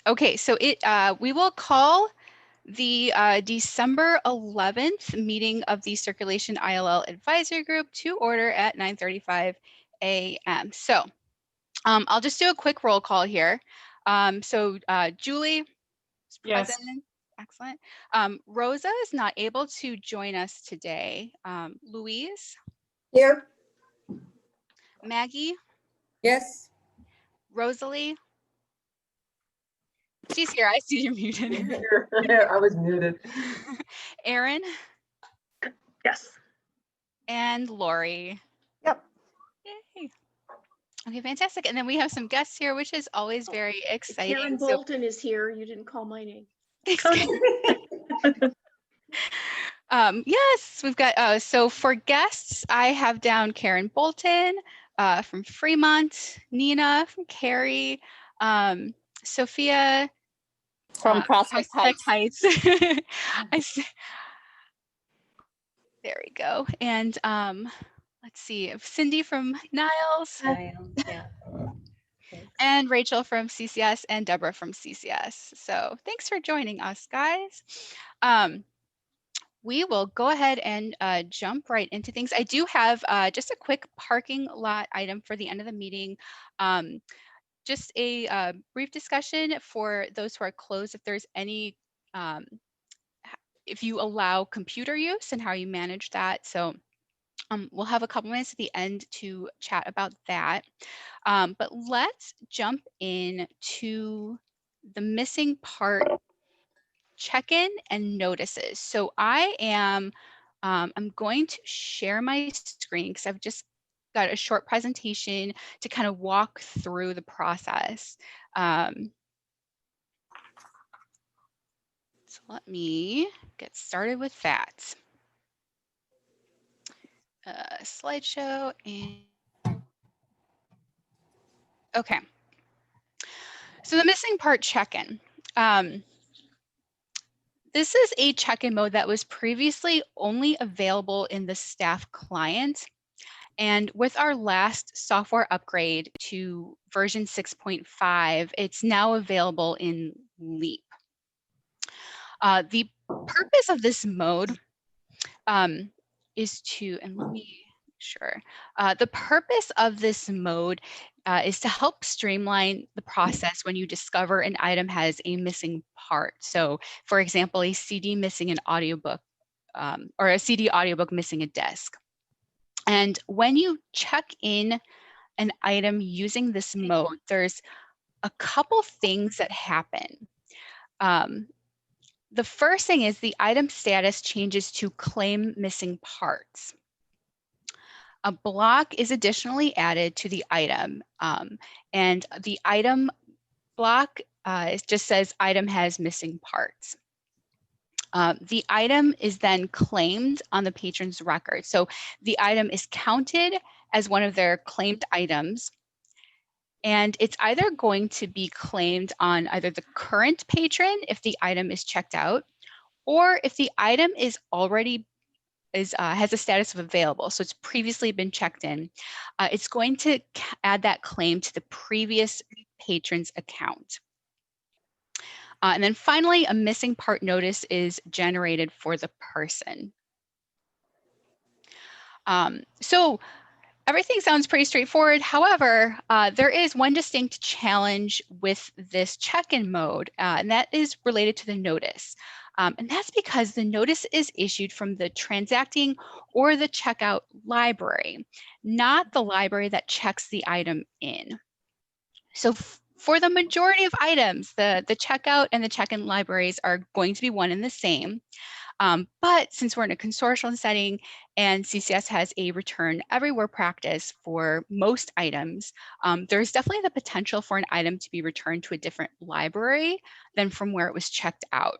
Okay, so we will call the December 11th meeting of the Circulation ILL Advisory Group to order at 9:35 a.m. So I'll just do a quick roll call here. Julie is Yes. present. Excellent. Rosa is not able to join us today. Louise? Here. Maggie? Yes. Rosalie? She's here. I see you're muted. I was muted. Erin? Yes. And Lori? Yep. Yay. Okay, fantastic. And then we have some guests here, which is always very exciting. Karen Bolton is here. You didn't call my name. Yes, we've got, so for guests, I have down Karen Bolton from Fremont, Nina from Cary, Sophia From Prospect Heights. There we go. And let's see, Cindy from Niles. Yeah. And Rachel from CCS and Deborah from CCS. So thanks for joining us, guys. We will go ahead and jump right into things. I do have just a quick parking lot item for the end of the meeting. Just a brief discussion for those who are closed, if there's any, if you allow computer use and how you manage that. So we'll have a couple minutes at the end to chat about that. But let's jump in to the missing part check-in and notices. So I am, I'm going to share my screen because I've just got a short presentation to kind of walk through the process. So let me get started with that. Slideshow and okay. So the missing part check-in. This is a check-in mode that was previously only available in the staff client. And with our last software upgrade to version 6.5, it's now available in Leap. The purpose of this mode is to, and let me make sure, the purpose of this mode is to help streamline the process when you discover an item has a missing part. So for example, a CD missing an audiobook or a CD audiobook missing a disc. And when you check in an item using this mode, there's a couple things that happen. The first thing is the item status changes to claim missing parts. A block is additionally added to the item, and the item block it just says item has missing parts. The item is then claimed on the patron's record. So the item is counted as one of their claimed items, and it's either going to be claimed on either the current patron if the item is checked out, or if the item is already has a status of available, so it's previously been checked in, it's going to add that claim to the previous patron's account. And then finally, a missing part notice is generated for the person. So everything sounds pretty straightforward. However, there is one distinct challenge with this check-in mode, and that is related to the notice. And that's because the notice is issued from the transacting or the checkout library, not the library that checks the item in. So for the majority of items, the checkout and the check-in libraries are going to be one and the same. But since we're in a consortium setting and CCS has a return everywhere practice for most items, there's definitely the potential for an item to be returned to a different library than from where it was checked out.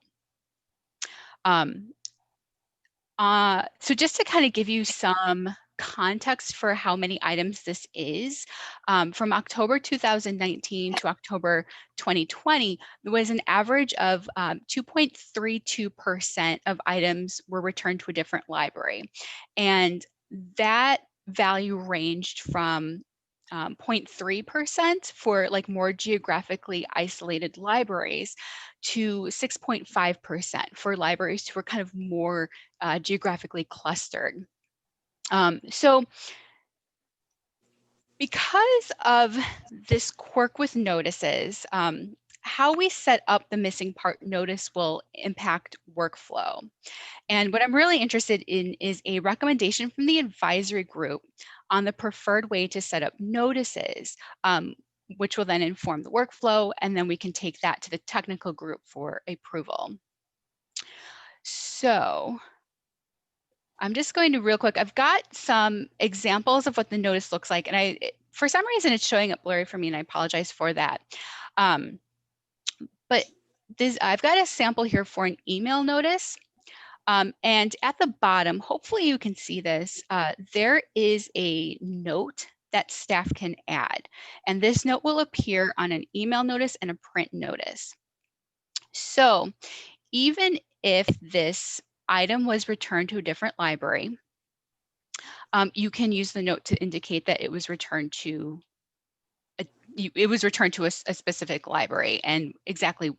So just to kind of give you some context for how many items this is, from October 2019 to October 2020, there was an average of 2.32% of items were returned to a different library. And that value ranged from 0.3% for like more geographically isolated libraries to 6.5% for libraries who are kind of more geographically clustered. So because of this quirk with notices, how we set up the missing part notice will impact workflow. And what I'm really interested in is a recommendation from the advisory group on the preferred way to set up notices, which will then inform the workflow, and then we can take that to the technical group for approval. So I'm just going to real quick, I've got some examples of what the notice looks like, and for some reason it's showing up blurry for me, and I apologize for that. But I've got a sample here for an email notice. And at the bottom, hopefully you can see this, there is a note that staff can add. And this note will appear on an email notice and a print notice. So even if this item was returned to a different library, you can use the note to indicate that it was returned to a specific library, and exactly,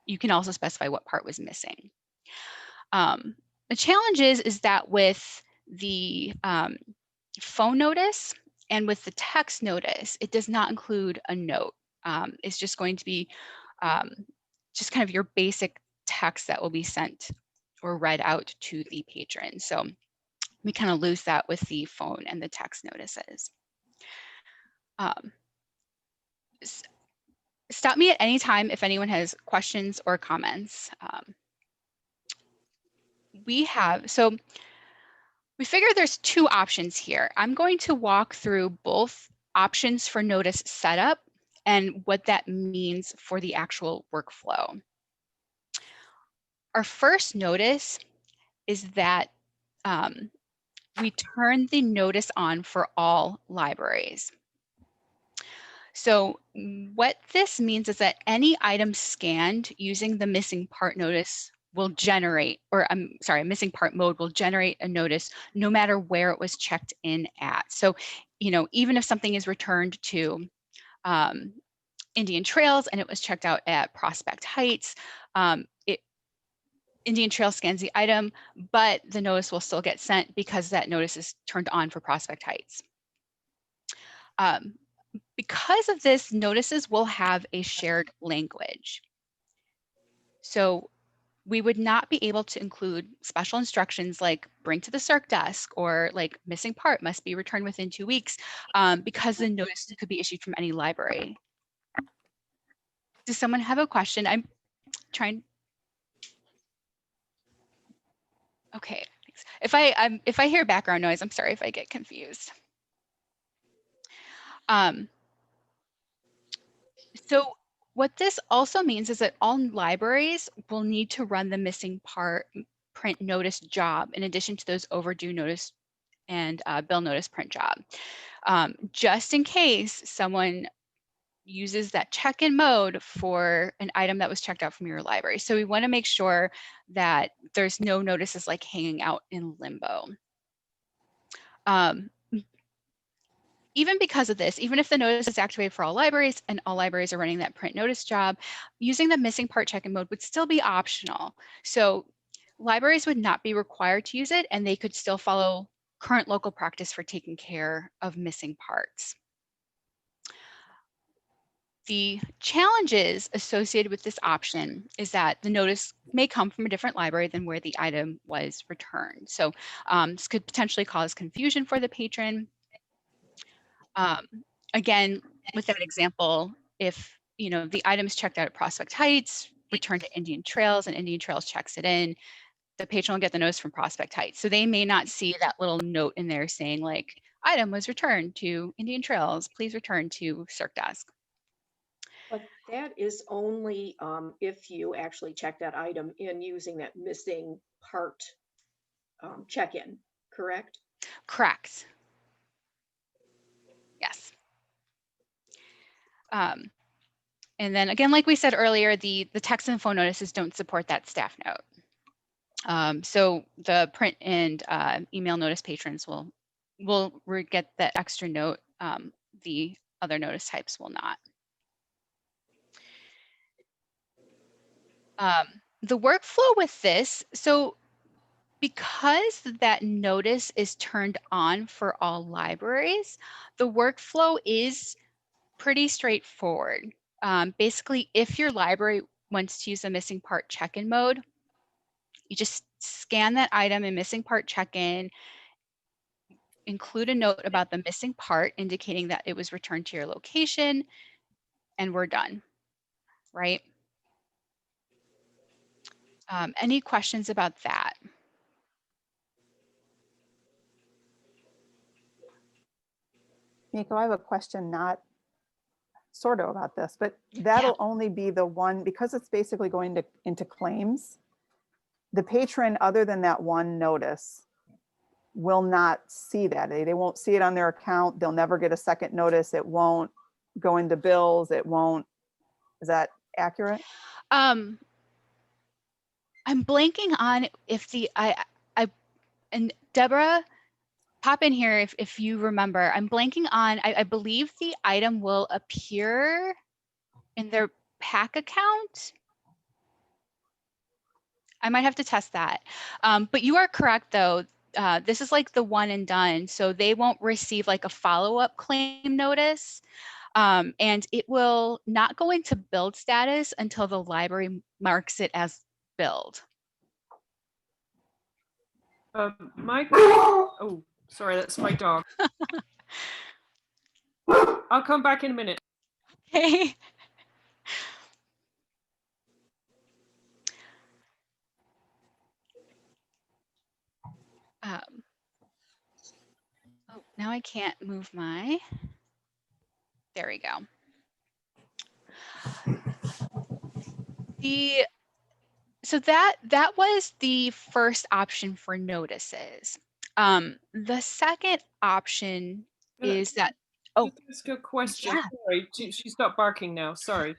you can also specify what part was missing. The challenge is that with the phone notice and with the text notice, it does not include a note. It's just going to be just kind of your basic text that will be sent or read out to the patron. So we kind of lose that with the phone and the text notices. Stop me at any time if anyone has questions or comments. We figure there's two options here. I'm going to walk through both options for notice setup and what that means for the actual workflow. Our first notice is that we turn the notice on for all libraries. So what this means is that any item scanned using the missing part notice will generate, or I'm sorry, missing part mode will generate a notice no matter where it was checked in at. So, even if something is returned to Indian Trails and it was checked out at Prospect Heights, Indian Trails scans the item, but the notice will still get sent because that notice is turned on for Prospect Heights. Because of this, notices will have a shared language. So we would not be able to include special instructions like bring to the circ desk or like missing part must be returned within 2 weeks because the notice could be issued from any library. Does someone have a question? I'm trying. Okay, thanks. If I hear background noise, I'm sorry if I get confused. So what this also means is that all libraries will need to run the missing part print notice job in addition to those overdue notice and bill notice print job. Just in case someone uses that check-in mode for an item that was checked out from your library. So we want to make sure that there's no notices like hanging out in limbo. Even because of this, even if the notice is activated for all libraries and all libraries are running that print notice job, using the missing part check-in mode would still be optional. So libraries would not be required to use it, and they could still follow current local practice for taking care of missing parts. The challenges associated with this option is that the notice may come from a different library than where the item was returned. So this could potentially cause confusion for the patron. Again, with that example, if the item is checked out at Prospect Heights, returned to Indian Trails, and Indian Trails checks it in, the patron will get the notice from Prospect Heights. So they may not see that little note in there saying like, item was returned to Indian Trails, please return to circ desk. But that is only if you actually check that item in using that missing part check-in, correct? Correct. Yes. And then again, like we said earlier, the text and phone notices don't support that staff note. So the print and email notice patrons will get that extra note the other notice types will not. The workflow with this, so because that notice is turned on for all libraries, the workflow is pretty straightforward. Basically, if your library wants to use the missing part check-in mode, you just scan that item in missing part check-in, include a note about the missing part indicating that it was returned to your location, and we're done, right? Any questions about that? Nico, I have a question, not sort of about this, but that'll only be the one, because it's basically going into claims. The patron, other than that one notice, will not see that. They won't see it on their account. They'll never get a second notice. It won't go into bills. It won't. Is that accurate? I'm blanking on if and Deborah, pop in here if you remember. I'm blanking on, I believe the item will appear in their PAC account. I might have to test that. But you are correct though. This is like the one and done. So they won't receive like a follow-up claim notice. And it will not go into build status until the library marks it as build. Oh, sorry, that's my dog. I'll come back in a minute. Okay. Oh, now I can't move my, there we go. So that was the first option for notices. The second option is that, oh, Just a question. yeah. Sorry, she stopped barking now. Sorry.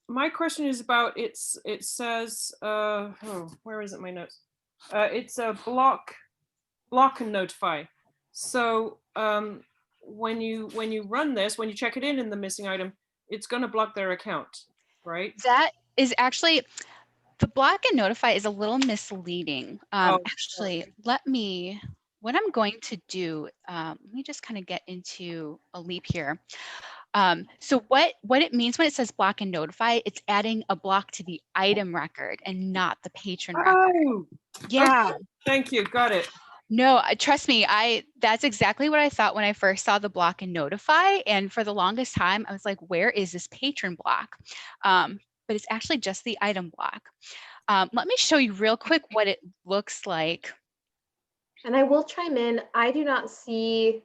My question is about it says where is it, my notes? It's a block and notify. So when you run this, when you check it in the missing item, it's going to block their account, right? That is actually, the block and notify is a little misleading. Actually, what I'm going to do, let me just kind of get into a leap here. So what it means when it says block and notify, it's adding a block to the item record and not the patron record. Yeah. Okay. Thank you. Got it. No, trust me, that's exactly what I thought when I first saw the block and notify. And for the longest time, I was like, where is this patron block? But it's actually just the item block. Let me show you real quick what it looks like. And I will chime in, I do not see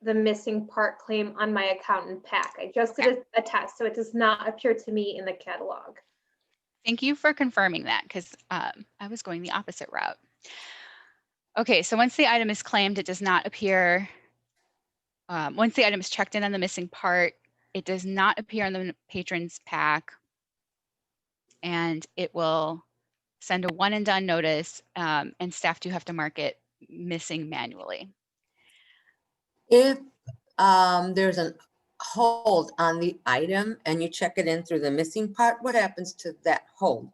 the missing part claim on my account in PAC. I just did a test, so it does not appear to me in the catalog. Thank you for confirming that, because I was going the opposite route. Okay, so once the item is claimed, it does not appear. Once the item is checked in on the missing part, it does not appear on the patron's PAC, and it will send a one and done notice, and staff do have to mark it missing manually. If there's a hold on the item and you check it in through the missing part, what happens to that hold?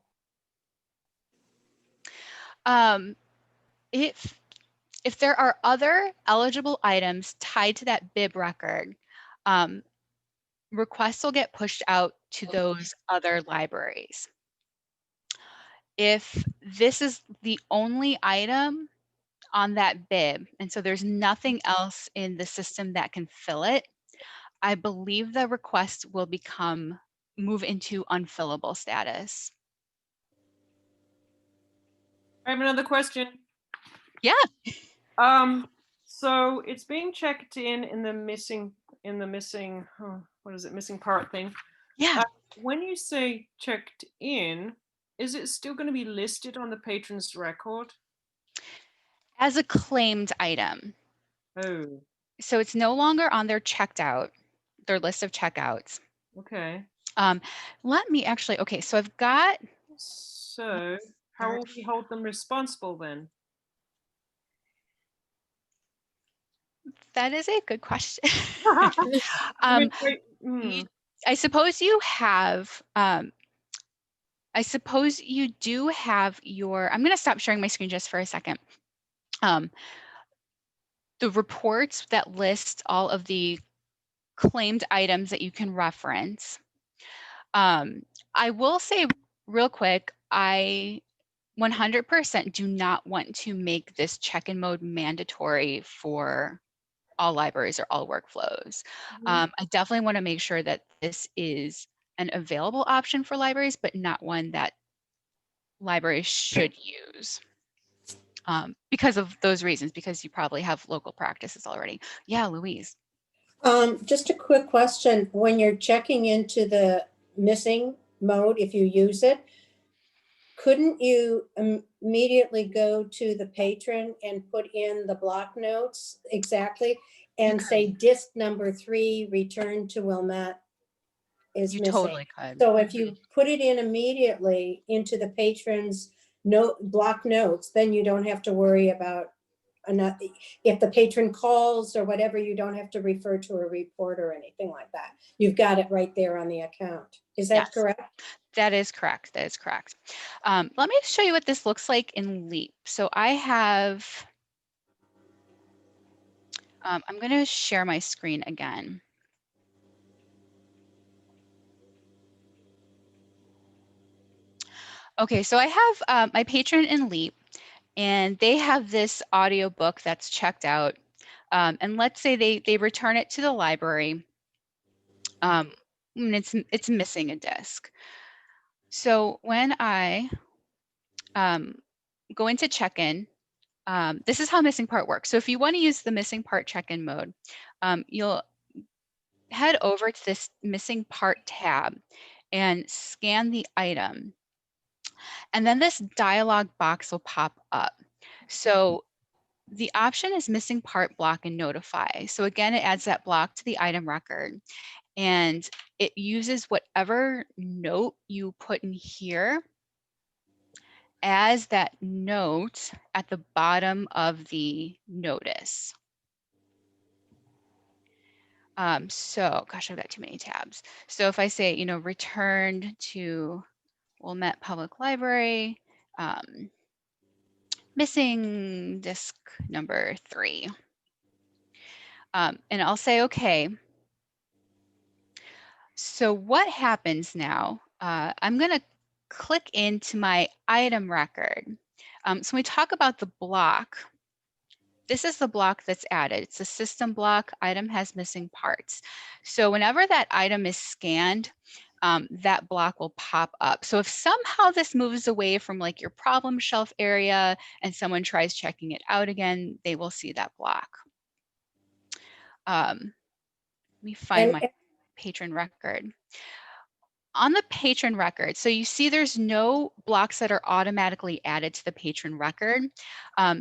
If there are other eligible items tied to that bib record, requests will get pushed out to those other libraries. If this is the only item on that bib, and so there's nothing else in the system that can fill it, I believe the request will move into unfillable status. I have another question. Yeah. So it's being checked in the missing, what is it, missing part thing? Yeah. When you say checked in, is it still going to be listed on the patron's record? As a claimed item. Oh. So it's no longer on their checked out, their list of checkouts. Okay. Let me actually, okay, so I've got. So how will we hold them responsible then? That is a good question. I um, mean, you- I suppose you have, I suppose you do have your, I'm going to stop sharing my screen just for a second. The reports that list all of the claimed items that you can reference. I will say real quick, I 100% do not want to make this check-in mode mandatory for all libraries or all workflows. I definitely want to make sure that this is an available option for libraries, but not one that libraries should use. Because of those reasons, because you probably have local practices already. Yeah, Louise. Just a quick question. When you're checking into the missing mode, if you use it, couldn't you immediately go to the patron and put in the block notes exactly and say disc number 3 return to Wilmette is You missing? totally could. So if you put it in immediately into the patron's block notes, then you don't have to worry about if the patron calls or whatever, you don't have to refer to a report or anything like that. You've got it right there on the account. Is that Yes. correct? That is correct. That is correct. Let me show you what this looks like in Leap. So I have, I'm going to share my screen again. Okay, so I have my patron in Leap, and they have this audiobook that's checked out. And let's say they return it to the library, and it's missing a disc. So when I go into check-in, this is how missing part works. So if you want to use the missing part check-in mode, you'll head over to this missing part tab and scan the item. And then this dialog box will pop up. So the option is missing part, block, and notify. So again, it adds that block to the item record, and it uses whatever note you put in here as that note at the bottom of the notice. So, gosh, I've got too many tabs. So if I say, returned to Wilmette Public Library, missing disc number 3. And I'll say, okay. So what happens now? I'm going to click into my item record. So when we talk about the block, this is the block that's added. It's a system block. Item has missing parts. So whenever that item is scanned, that block will pop up. So if somehow this moves away from like your problem shelf area and someone tries checking it out again, they will see that block. Let me find my patron record. On the patron record, so you see there's no blocks that are automatically added to the patron record.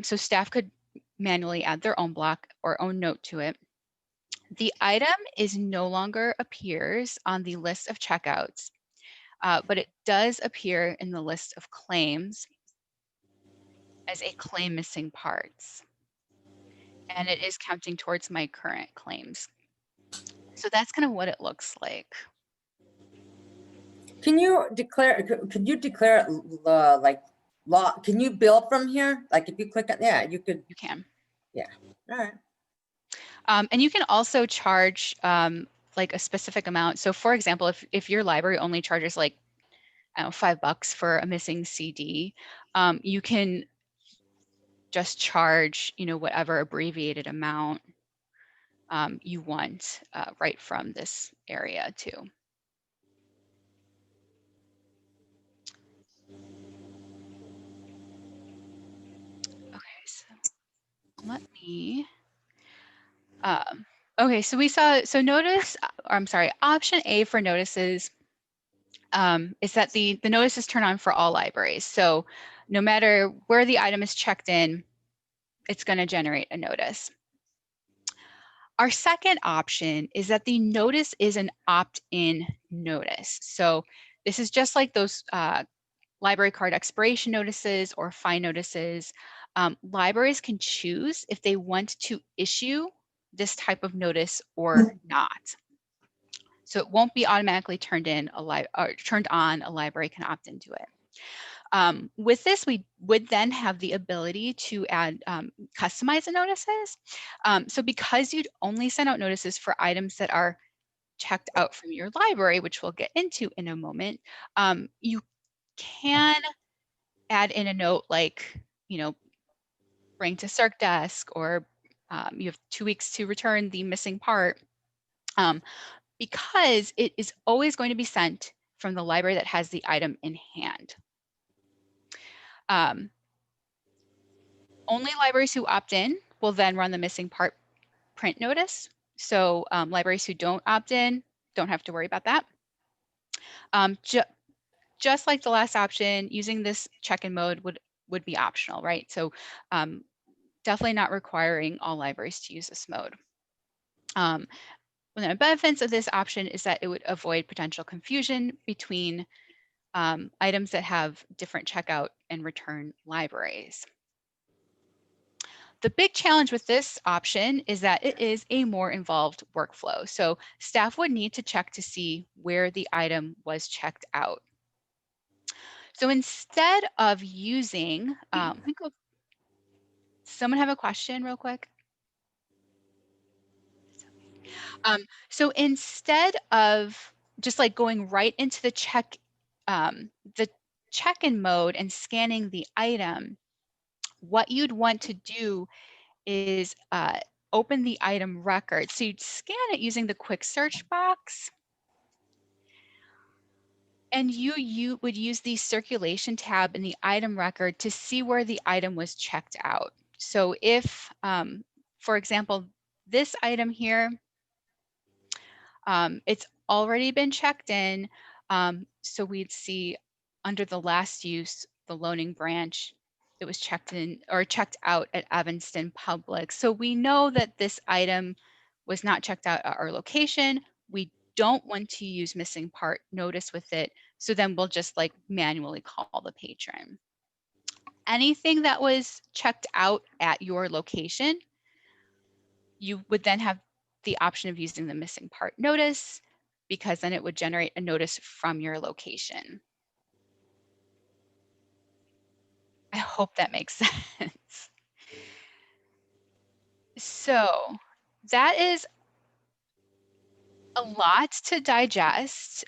So staff could manually add their own block or own note to it. The item is no longer appears on the list of checkouts, but it does appear in the list of claims as a claim missing parts. And it is counting towards my current claims. So that's kind of what it looks like. Can you declare, could you declare like law, can you bill from here? Like if you click on, yeah, you could. You can. Yeah, all right. And you can also charge like a specific amount. So for example, if your library only charges like, I don't know, $5 for a missing CD, you can just charge, whatever abbreviated amount you want right from this area too. Okay, so let me, okay, so we saw, so notice, or I'm sorry, option A for notices is that the notices turn on for all libraries. So no matter where the item is checked in, it's going to generate a notice. Our second option is that the notice is an opt-in notice. So this is just like those library card expiration notices or fine notices. Libraries can choose if they want to issue this type of notice or not. So it won't be automatically turned on. A library can opt into it. With this, we would then have the ability to add customize the notices. So because you'd only send out notices for items that are checked out from your library, which we'll get into in a moment, you can add in a note like, bring to circ desk, or you have 2 weeks to return the missing part, because it is always going to be sent from the library that has the item in hand. Only libraries who opt in will then run the missing part print notice. So libraries who don't opt in don't have to worry about that. Just like the last option, using this check-in mode would be optional, right? So definitely not requiring all libraries to use this mode. One of the benefits of this option is that it would avoid potential confusion between items that have different checkout and return libraries. The big challenge with this option is that it is a more involved workflow. So staff would need to check to see where the item was checked out. So instead of using, someone have a question real quick? So instead of just like going right into the check-in mode and scanning the item, what you'd want to do is open the item record. So you'd scan it using the quick search box. And you would use the circulation tab in the item record to see where the item was checked out. So if, for example, this item here, it's already been checked in. So we'd see under the last use, the loaning branch, it was checked in or checked out at Evanston Public. So we know that this item was not checked out at our location. We don't want to use missing part notice with it. So then we'll just like manually call the patron. Anything that was checked out at your location, you would then have the option of using the missing part notice, because then it would generate a notice from your location. I hope that makes sense. So that is a lot to digest,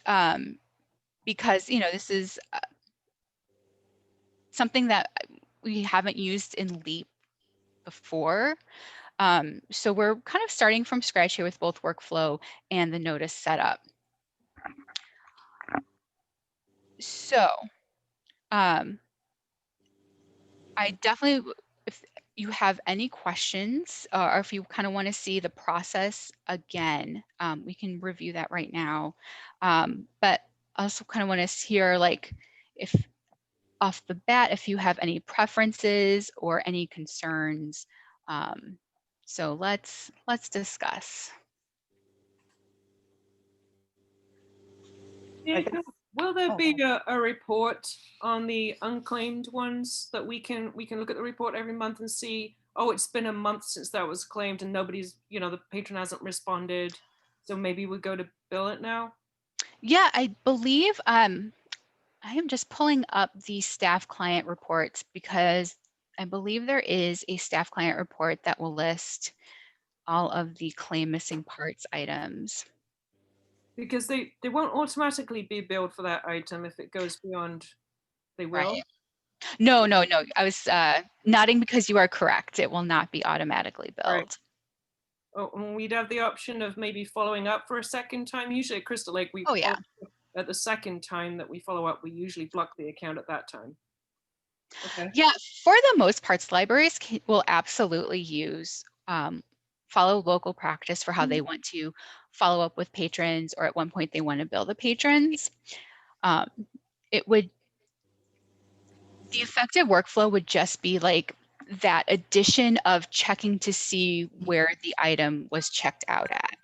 because this is something that we haven't used in LEAP before. So we're kind of starting from scratch here with both workflow and the notice setup. So I definitely, if you have any questions, or if you kind of want to see the process again, we can review that right now. But I also kind of want to hear, like, if off the bat, if you have any preferences or any concerns. So let's discuss. Yeah, guess- will there oh, be a report on the unclaimed ones that we can look at the report every month and see, oh, it's been a month since that was claimed and nobody's, the patron hasn't responded, so maybe we go to bill it now? Yeah, I believe I am just pulling up the staff client reports, because I believe there is a staff client report that will list all of the claim missing parts items. Because they won't automatically be billed for that item if it goes beyond, they will? Right. No. I was nodding because you are correct. It will not be automatically billed. Right. Oh, and we'd have the option of maybe following up for a second time. Usually at Crystal Lake, we Oh, yeah. at the second time that we follow up, we usually block the account at that time. Okay. Yeah, for the most parts, libraries will absolutely use follow local practice for how they want to follow up with patrons, or at one point they want to bill the patrons. The effective workflow would just be like that addition of checking to see where the item was checked out at.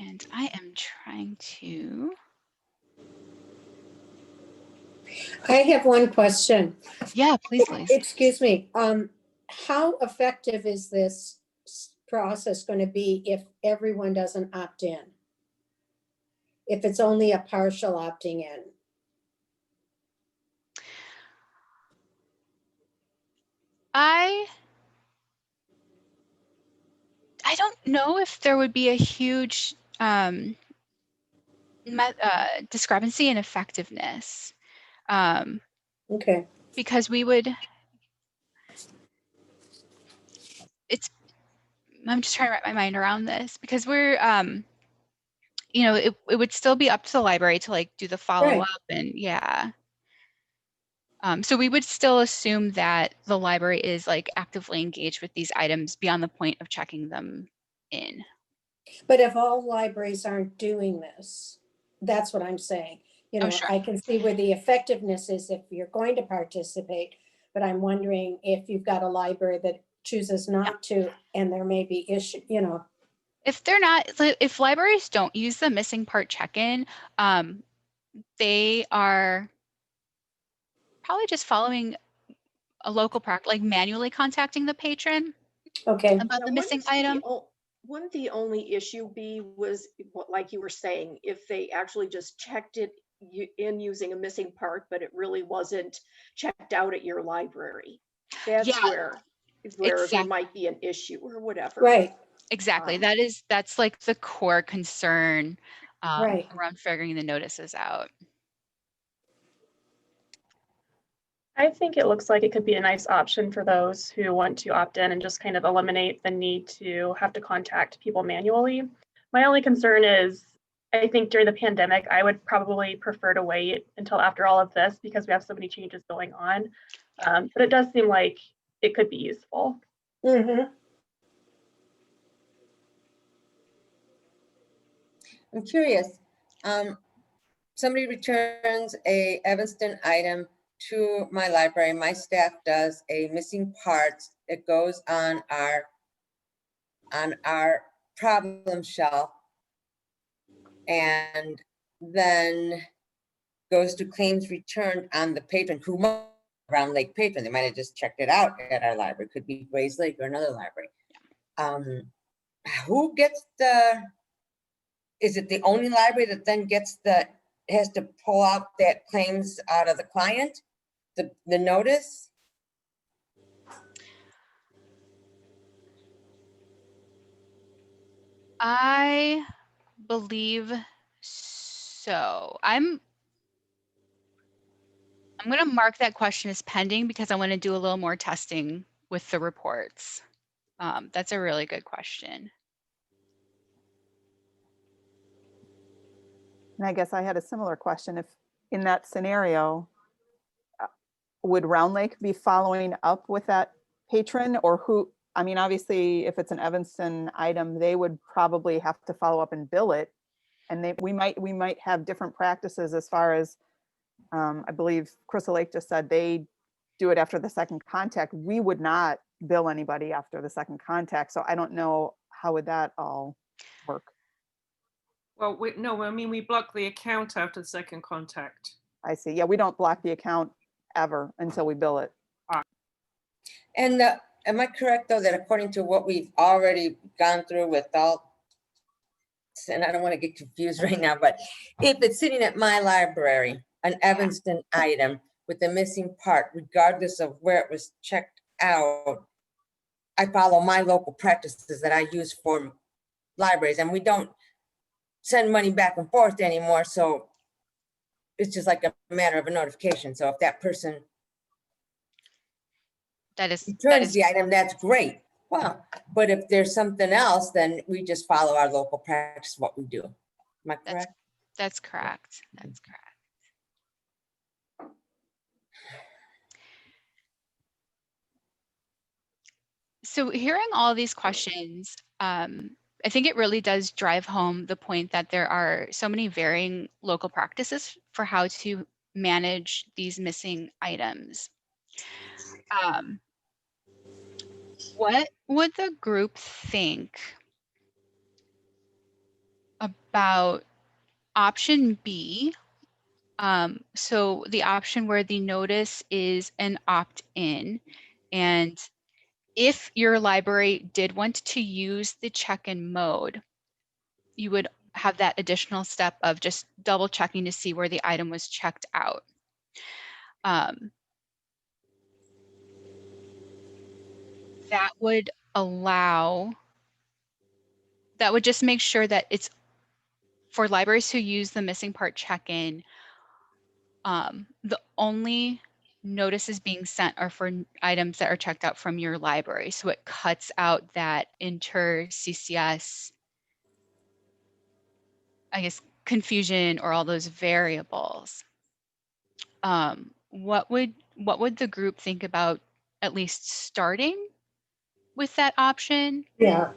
And I am trying to. I have one question. Yeah, please, please. Excuse me. How effective is this process going to be if everyone doesn't opt in? If it's only a partial opting in? I don't know if there would be a huge discrepancy in effectiveness, Okay, because I'm just trying to wrap my mind around this, because we're, it would still be up to the library to like do the follow-up and yeah. So we would still assume that the library is like actively engaged with these items beyond the point of checking them in. but if all libraries aren't doing this, that's what I'm saying. You Oh, know, sure. I can see where the effectiveness is if you're going to participate, but I'm wondering if you've got a library that chooses not to, and there may be issue, you know. If they're not, if libraries don't use the missing part check-in, they are probably just following a local practice, like manually contacting the patron Okay, about Now, the missing item. Wouldn't the only issue be was, like you were saying, if they actually just checked it in using a missing part, but it really wasn't checked out at your library? That's Yeah, where there exactly. might be an issue or whatever. right, Exactly. Um, That's like the core concern right. around figuring the notices out. I think it looks like it could be a nice option for those who want to opt in and just kind of eliminate the need to have to contact people manually. My only concern is, I think during the pandemic, I would probably prefer to wait until after all of this because we have so many changes going on. But it does seem like it could be useful. Mm-hmm. I'm curious. Somebody returns a Evanston item to my library. My staff does a missing parts. It goes on our problem shelf, and then goes to claims returned on the patron who might Round Lake patron. They might have just checked it out at our library. Could be Grays Lake or another library. Who gets is it the only library that then has to pull out that claims out of the client, the notice? I believe so. I'm going to mark that question as pending because I want to do a little more testing with the reports. That's a really good question. And I guess I had a similar question. If in that scenario, would Round Lake be following up with that patron, or who? I mean, obviously, if it's an Evanston item, they would probably have to follow up and bill it. And we might have different practices as far as, I believe Crystal Lake just said they do it after the second contact. We would not bill anybody after the second contact. So I don't know, how would that all work? Well, no, I mean, we block the account after the second contact. I see. Yeah, we don't block the account ever until we bill it. And am I correct though that according to what we've already gone through with all, and I don't want to get confused right now, but if it's sitting at my library, an Evanston item with a missing part, regardless of where it was checked out, I follow my local practices that I use for libraries, and we don't send money back and forth anymore. So it's just like a matter of a notification. So if that person That is returns the item, that's great. Well, but if there's something else, then we just follow our local practice, what we do. Am I correct? that's correct. That's correct. So hearing all these questions, I think it really does drive home the point that there are so many varying local practices for how to manage these missing items. What would the group think about option B So the option where the notice is an opt-in, and if your library did want to use the check-in mode, you would have that additional step of just double checking to see where the item was checked out. That would allow, that would just make sure that it's for libraries who use the missing part check-in, the only notices being sent are for items that are checked out from your library. So it cuts out that inter CCS, I guess, confusion or all those variables. What would the group think about at least starting with that option? Yeah,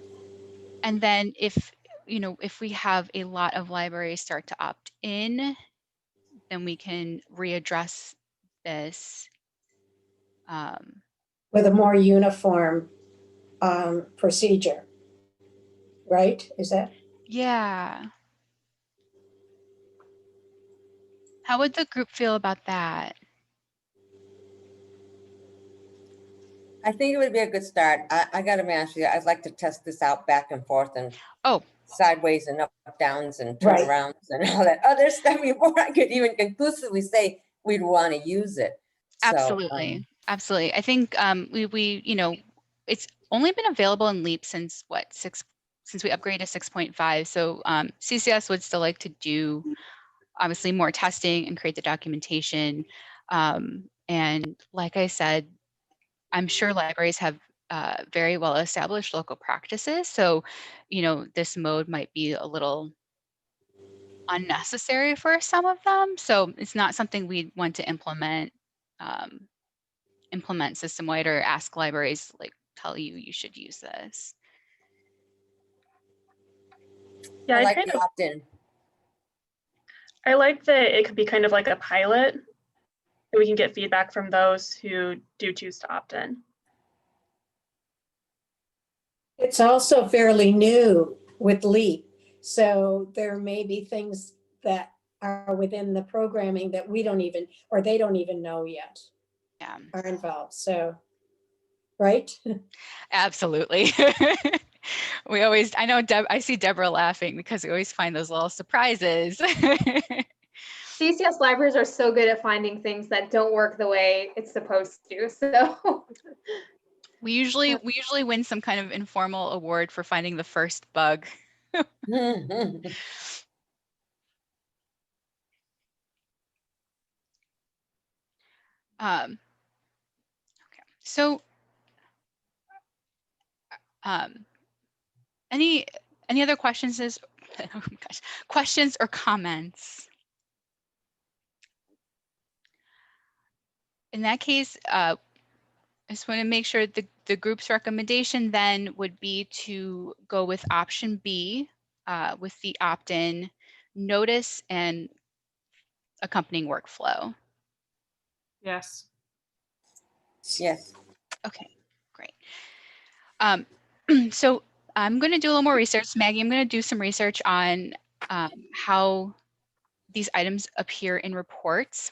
And then if, you know, if we have a lot of libraries start to opt in, then we can readdress this. with a more uniform procedure, right? Is that? Yeah. How would the group feel about that? I think it would be a good start. I gotta be honest with you, I'd like to test this out back and forth and Oh, sideways and up downs and Right. turnarounds and all that other stuff before I could even conclusively say we'd want to use it. So, absolutely. Absolutely. I think we, you know, it's only been available in Leap since what, since we upgraded to 6.5. So CCS would still like to do obviously more testing and create the documentation. And like I said, I'm sure libraries have very well established local practices. So, you know, this mode might be a little unnecessary for some of them. So it's not something we'd want to implement system wide or ask libraries like tell you you should use this. Yeah, I I like kind the of, opt-in. I like that it could be kind of like a pilot, and we can get feedback from those who do choose to opt in. It's also fairly new with LEAP. So there may be things that are within the programming that we don't even, or they don't even know yet Yeah, are involved. So, right? absolutely. We always, I know I see Deborah laughing because we always find those little surprises. CCS libraries are so good at finding things that don't work the way it's supposed to. So We usually win some kind of informal award for finding the first bug. Okay, so any other questions oh my gosh, questions or comments? In that case, I just want to make sure the group's recommendation then would be to go with option B with the opt-in notice and accompanying workflow. Yes. Yes. Okay, great. So I'm going to do a little more research. Maggie, I'm going to do some research on how these items appear in reports.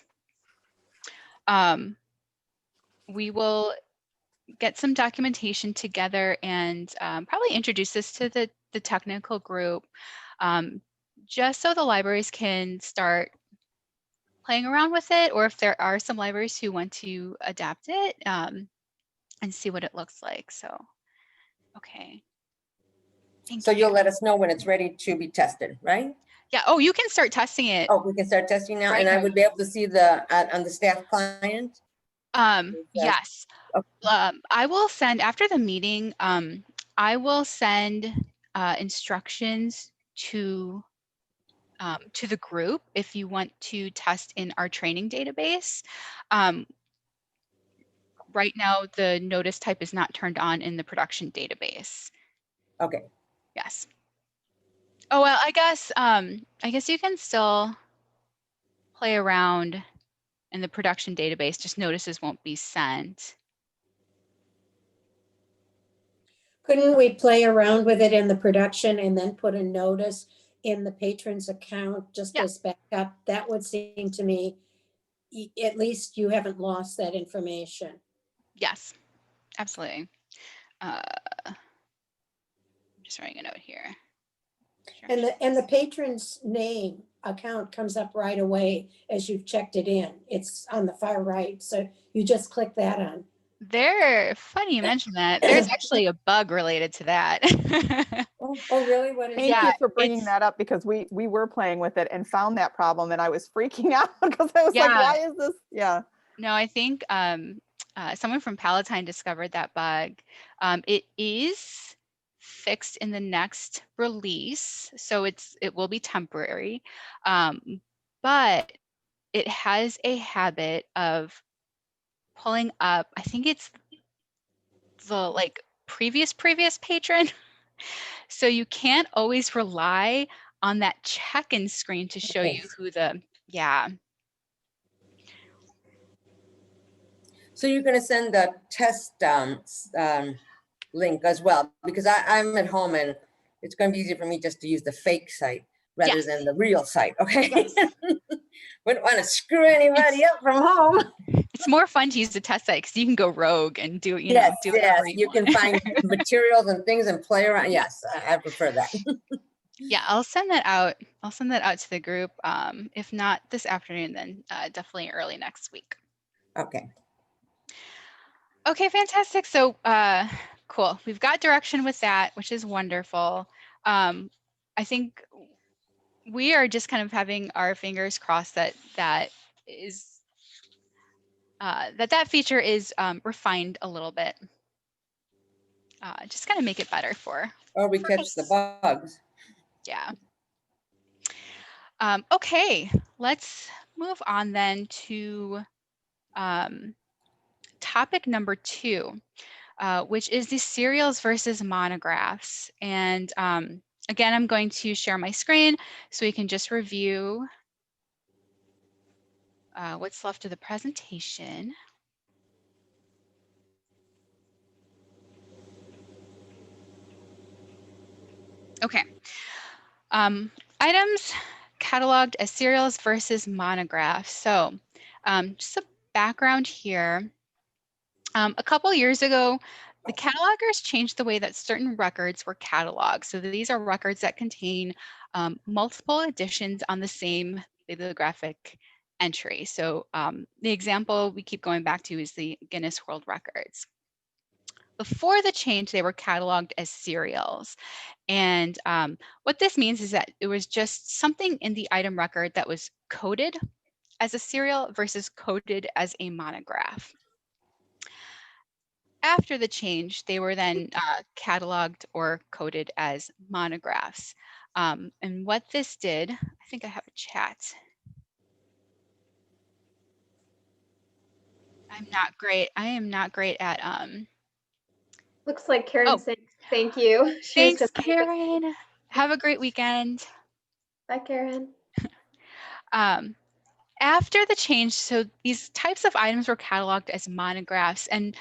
We will get some documentation together and probably introduce this to the technical group just so the libraries can start playing around with it, or if there are some libraries who want to adapt it and see what it looks like. So, okay. Thank So you. you'll let us know when it's ready to be tested, right? Yeah. Oh, you can start testing it. Oh, we can start testing now, Right and I now. would be able to see the on the staff client. Yes. Okay. I will send after the meeting. I will send instructions to the group if you want to test in our training database. Right now, the notice type is not turned on in the production database. Okay. Yes. Oh well, I guess you can still play around in the production database. Just notices won't be sent. Couldn't we play around with it in the production and then put a notice in the patron's account just Yeah. as backup, that would seem to me, at least you haven't lost that information. Yes, absolutely. I'm just writing a note here. And the patron's name account comes up right away as you've checked it in. It's on the far right, so you just click that on. Funny you mentioned that. There's actually a bug related to that. Oh, really? What is Thank that? you for bringing it's- that up because we were playing with it and found that problem and I was freaking out because I was like, Yeah. why is this? Yeah. No, I think someone from Palatine discovered that bug. It is fixed in the next release, so it will be temporary, but it has a habit of pulling up. I think it's the like previous patron, so you can't always rely on that check-in screen to show you who the So you're gonna send the test link as well, because I'm at home and it's gonna be easier for me just to use the fake site rather Yes. than the real site, okay? Yes. Wouldn't wanna screw anybody up from home. It's more fun to use the test site because you can go rogue and do Yes, do yes, whatever you can want. find materials and things and play around. Yes, I prefer that. Yeah, I'll send that out. I'll send that out to the group. If not this afternoon, then definitely early next week. Okay. Okay, fantastic. So cool. We've got direction with that, which is wonderful. I think we are just kind of having our fingers crossed that that feature is refined a little bit. Just kind of make it better for Or we catch the bugs. yeah. Okay, let's move on then to topic number 2, which is the serials versus monographs. And again, I'm going to share my screen so we can just review what's left of the presentation. Okay. Items cataloged as serials versus monographs. So just a background here. A couple years ago, the catalogers changed the way that certain records were cataloged. So these are records that contain multiple editions on the same bibliographic entry. So the example we keep going back to is the Guinness World Records. Before the change, they were cataloged as serials. And what this means is that it was just something in the item record that was coded as a serial versus coded as a monograph. After the change, they were then cataloged or coded as monographs. And what this did, I think I have a chat. I'm not great. I am not great at Looks like Karen Oh. said thank you. She was thanks, just Karen. Have a great weekend. Bye, Karen. After the change, so these types of items were cataloged as monographs, and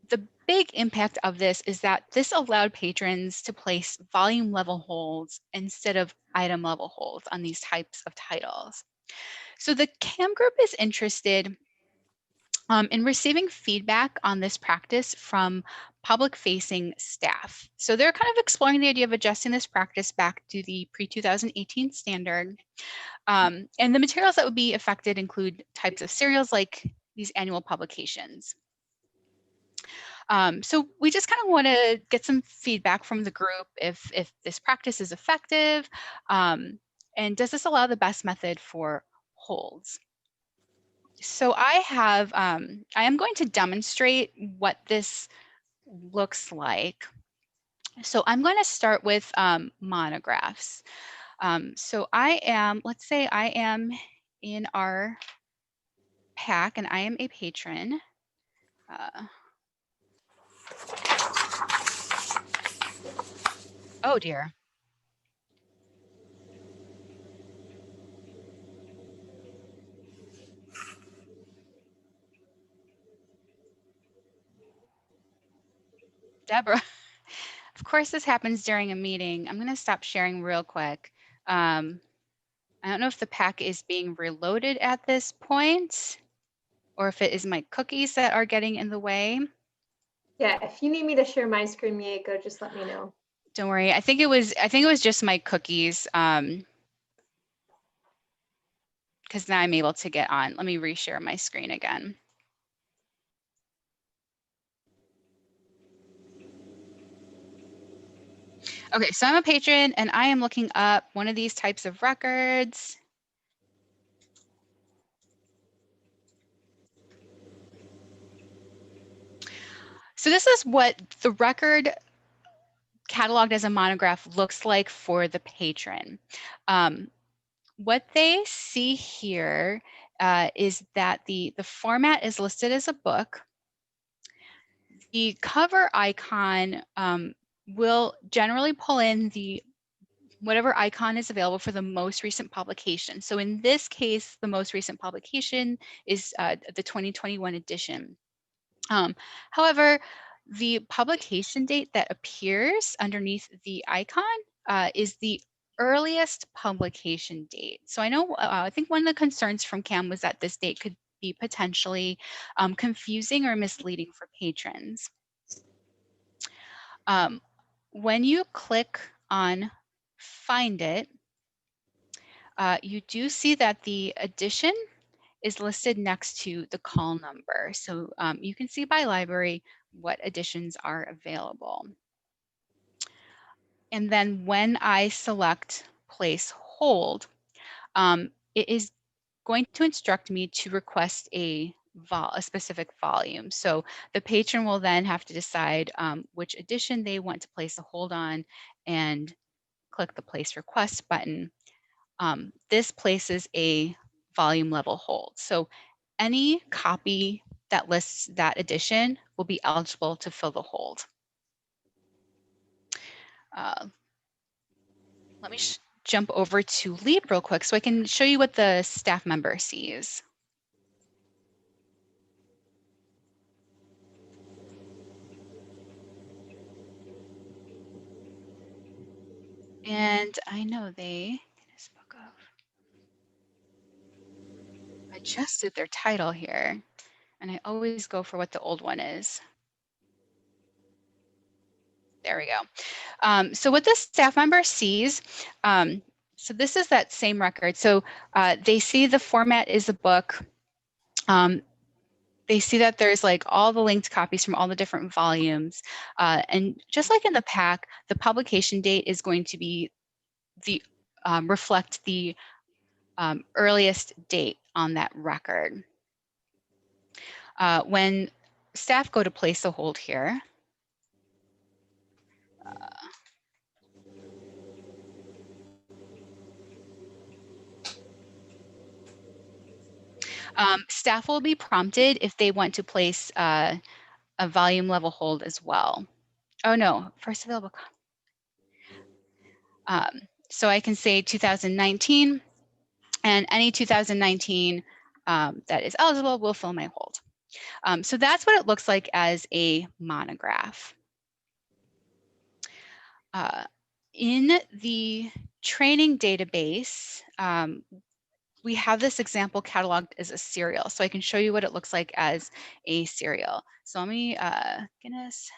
the big impact of this is that this allowed patrons to place volume level holds instead of item level holds on these types of titles. So the CAM group is interested in receiving feedback on this practice from public-facing staff. So they're kind of exploring the idea of adjusting this practice back to the pre-2018 standard. And the materials that would be affected include types of serials like these annual publications. So we just kind of want to get some feedback from the group if this practice is effective, and does this allow the best method for holds? So I am going to demonstrate what this looks like. So I'm going to start with monographs. So let's say I am in our pack and I am a patron. Oh dear. Deborah, Of course, this happens during a meeting. I'm going to stop sharing real quick. I don't know if the pack is being reloaded at this point or if it is my cookies that are getting in the way. Yeah, if you need me to share my screen, Mieko, just let me know. Don't worry. I think it was just my cookies. Because now I'm able to get on. Let me reshare my screen again. Okay, so I'm a patron and I am looking up one of these types of records. So this is what the record cataloged as a monograph looks like for the patron. What they see here is that the format is listed as a book. The cover icon will generally pull in whatever icon is available for the most recent publication. So in this case, the most recent publication is the 2021 edition. However, the publication date that appears underneath the icon is the earliest publication date. So I know, I think one of the concerns from CAM was that this date could be potentially confusing or misleading for patrons. When you click on Find It, you do see that the edition is listed next to the call number. So you can see by library what editions are available. And then when I select Place Hold, it is going to instruct me to request a specific volume. So the patron will then have to decide which edition they want to place a hold on and click the Place Request button. This places a volume level hold. So any copy that lists that edition will be eligible to fill the hold. Let me jump over to Leap real quick so I can show you what the staff member sees. And I know they spoke of adjusted their title here, and I always go for what the old one is. There we go. So what the staff member sees, so this is that same record. So they see the format is a book. They see that there's like all the linked copies from all the different volumes. And just like in the pack, the publication date is going to be reflect the earliest date on that record. When staff go to place a hold here, staff will be prompted if they want to place a volume level hold as well. Oh no, first available. So I can say 2019, and any 2019 that is eligible will fill my hold. So that's what it looks like as a monograph. In the training database, we have this example cataloged as a serial. So I can show you what it looks like as a serial. So let me, Guinness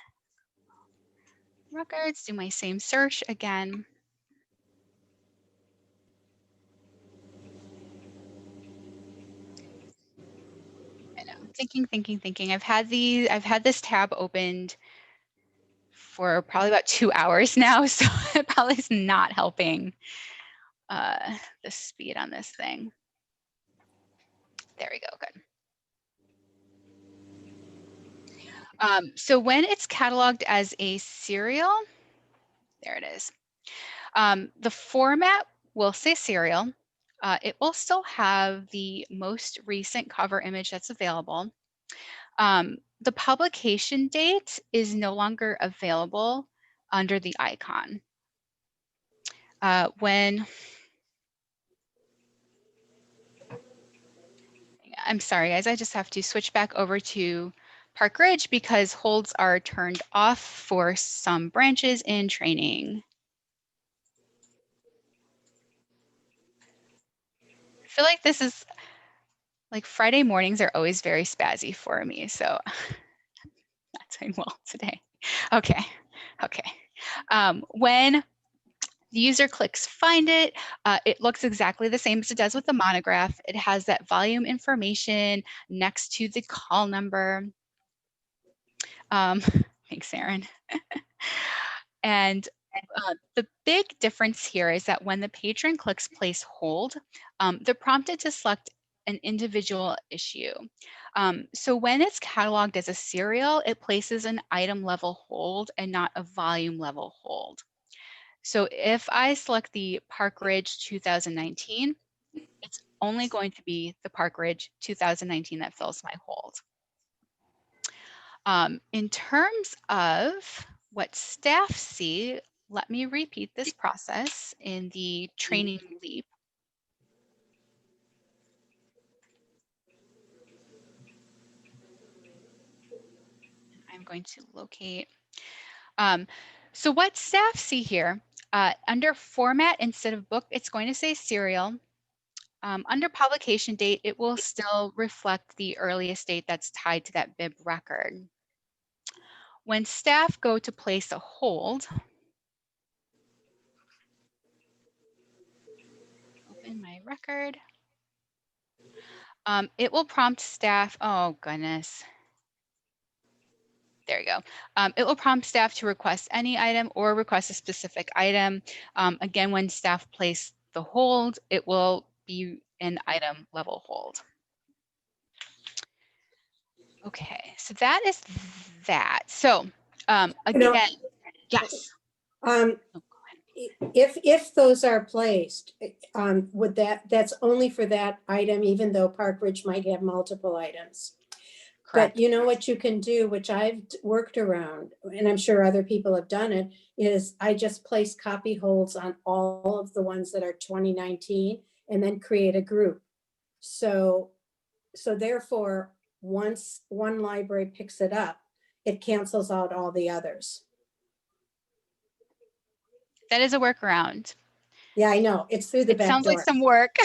records, do my same search again. I know, thinking. I've had this tab opened for probably about 2 hours now, so it probably is not helping the speed on this thing. There we go, good. So when it's cataloged as a serial, there it is. The format will say serial. It will still have the most recent cover image that's available. The publication date is no longer available under the icon. I'm sorry, guys, I just have to switch back over to Park Ridge because holds are turned off for some branches in training. I feel like this is like Friday mornings are always very spazzy for me, so not doing well today. Okay, okay. When the user clicks find it, it looks exactly the same as it does with the monograph. It has that volume information next to the call number. Thanks, Aaron. And the big difference here is that when the patron clicks place hold, they're prompted to select an individual issue. So when it's cataloged as a serial, it places an item level hold and not a volume level hold. So if I select the Park Ridge 2019, it's only going to be the Park Ridge 2019 that fills my hold. In terms of what staff see, let me repeat this process in the training leap. I'm going to locate. So what staff see here, under format instead of book, it's going to say serial. Under publication date, it will still reflect the earliest date that's tied to that bib record. When staff go to place a hold, open my record, it will prompt staff, oh goodness. There you go. It will prompt staff to request any item or request a specific item. Again, when staff place the hold, it will be an item level hold. Okay, so that is that. So again, yes. Um, if those are placed, would that's only for that item, even though Park Ridge might have multiple items? Correct. But you know what you can do, which I've worked around, and I'm sure other people have done it, is I just place copy holds on all of the ones that are 2019 and then create a group. So therefore, once one library picks it up, it cancels out all the others. That is a workaround. Yeah, I know. It's through the It back sounds door. like some work,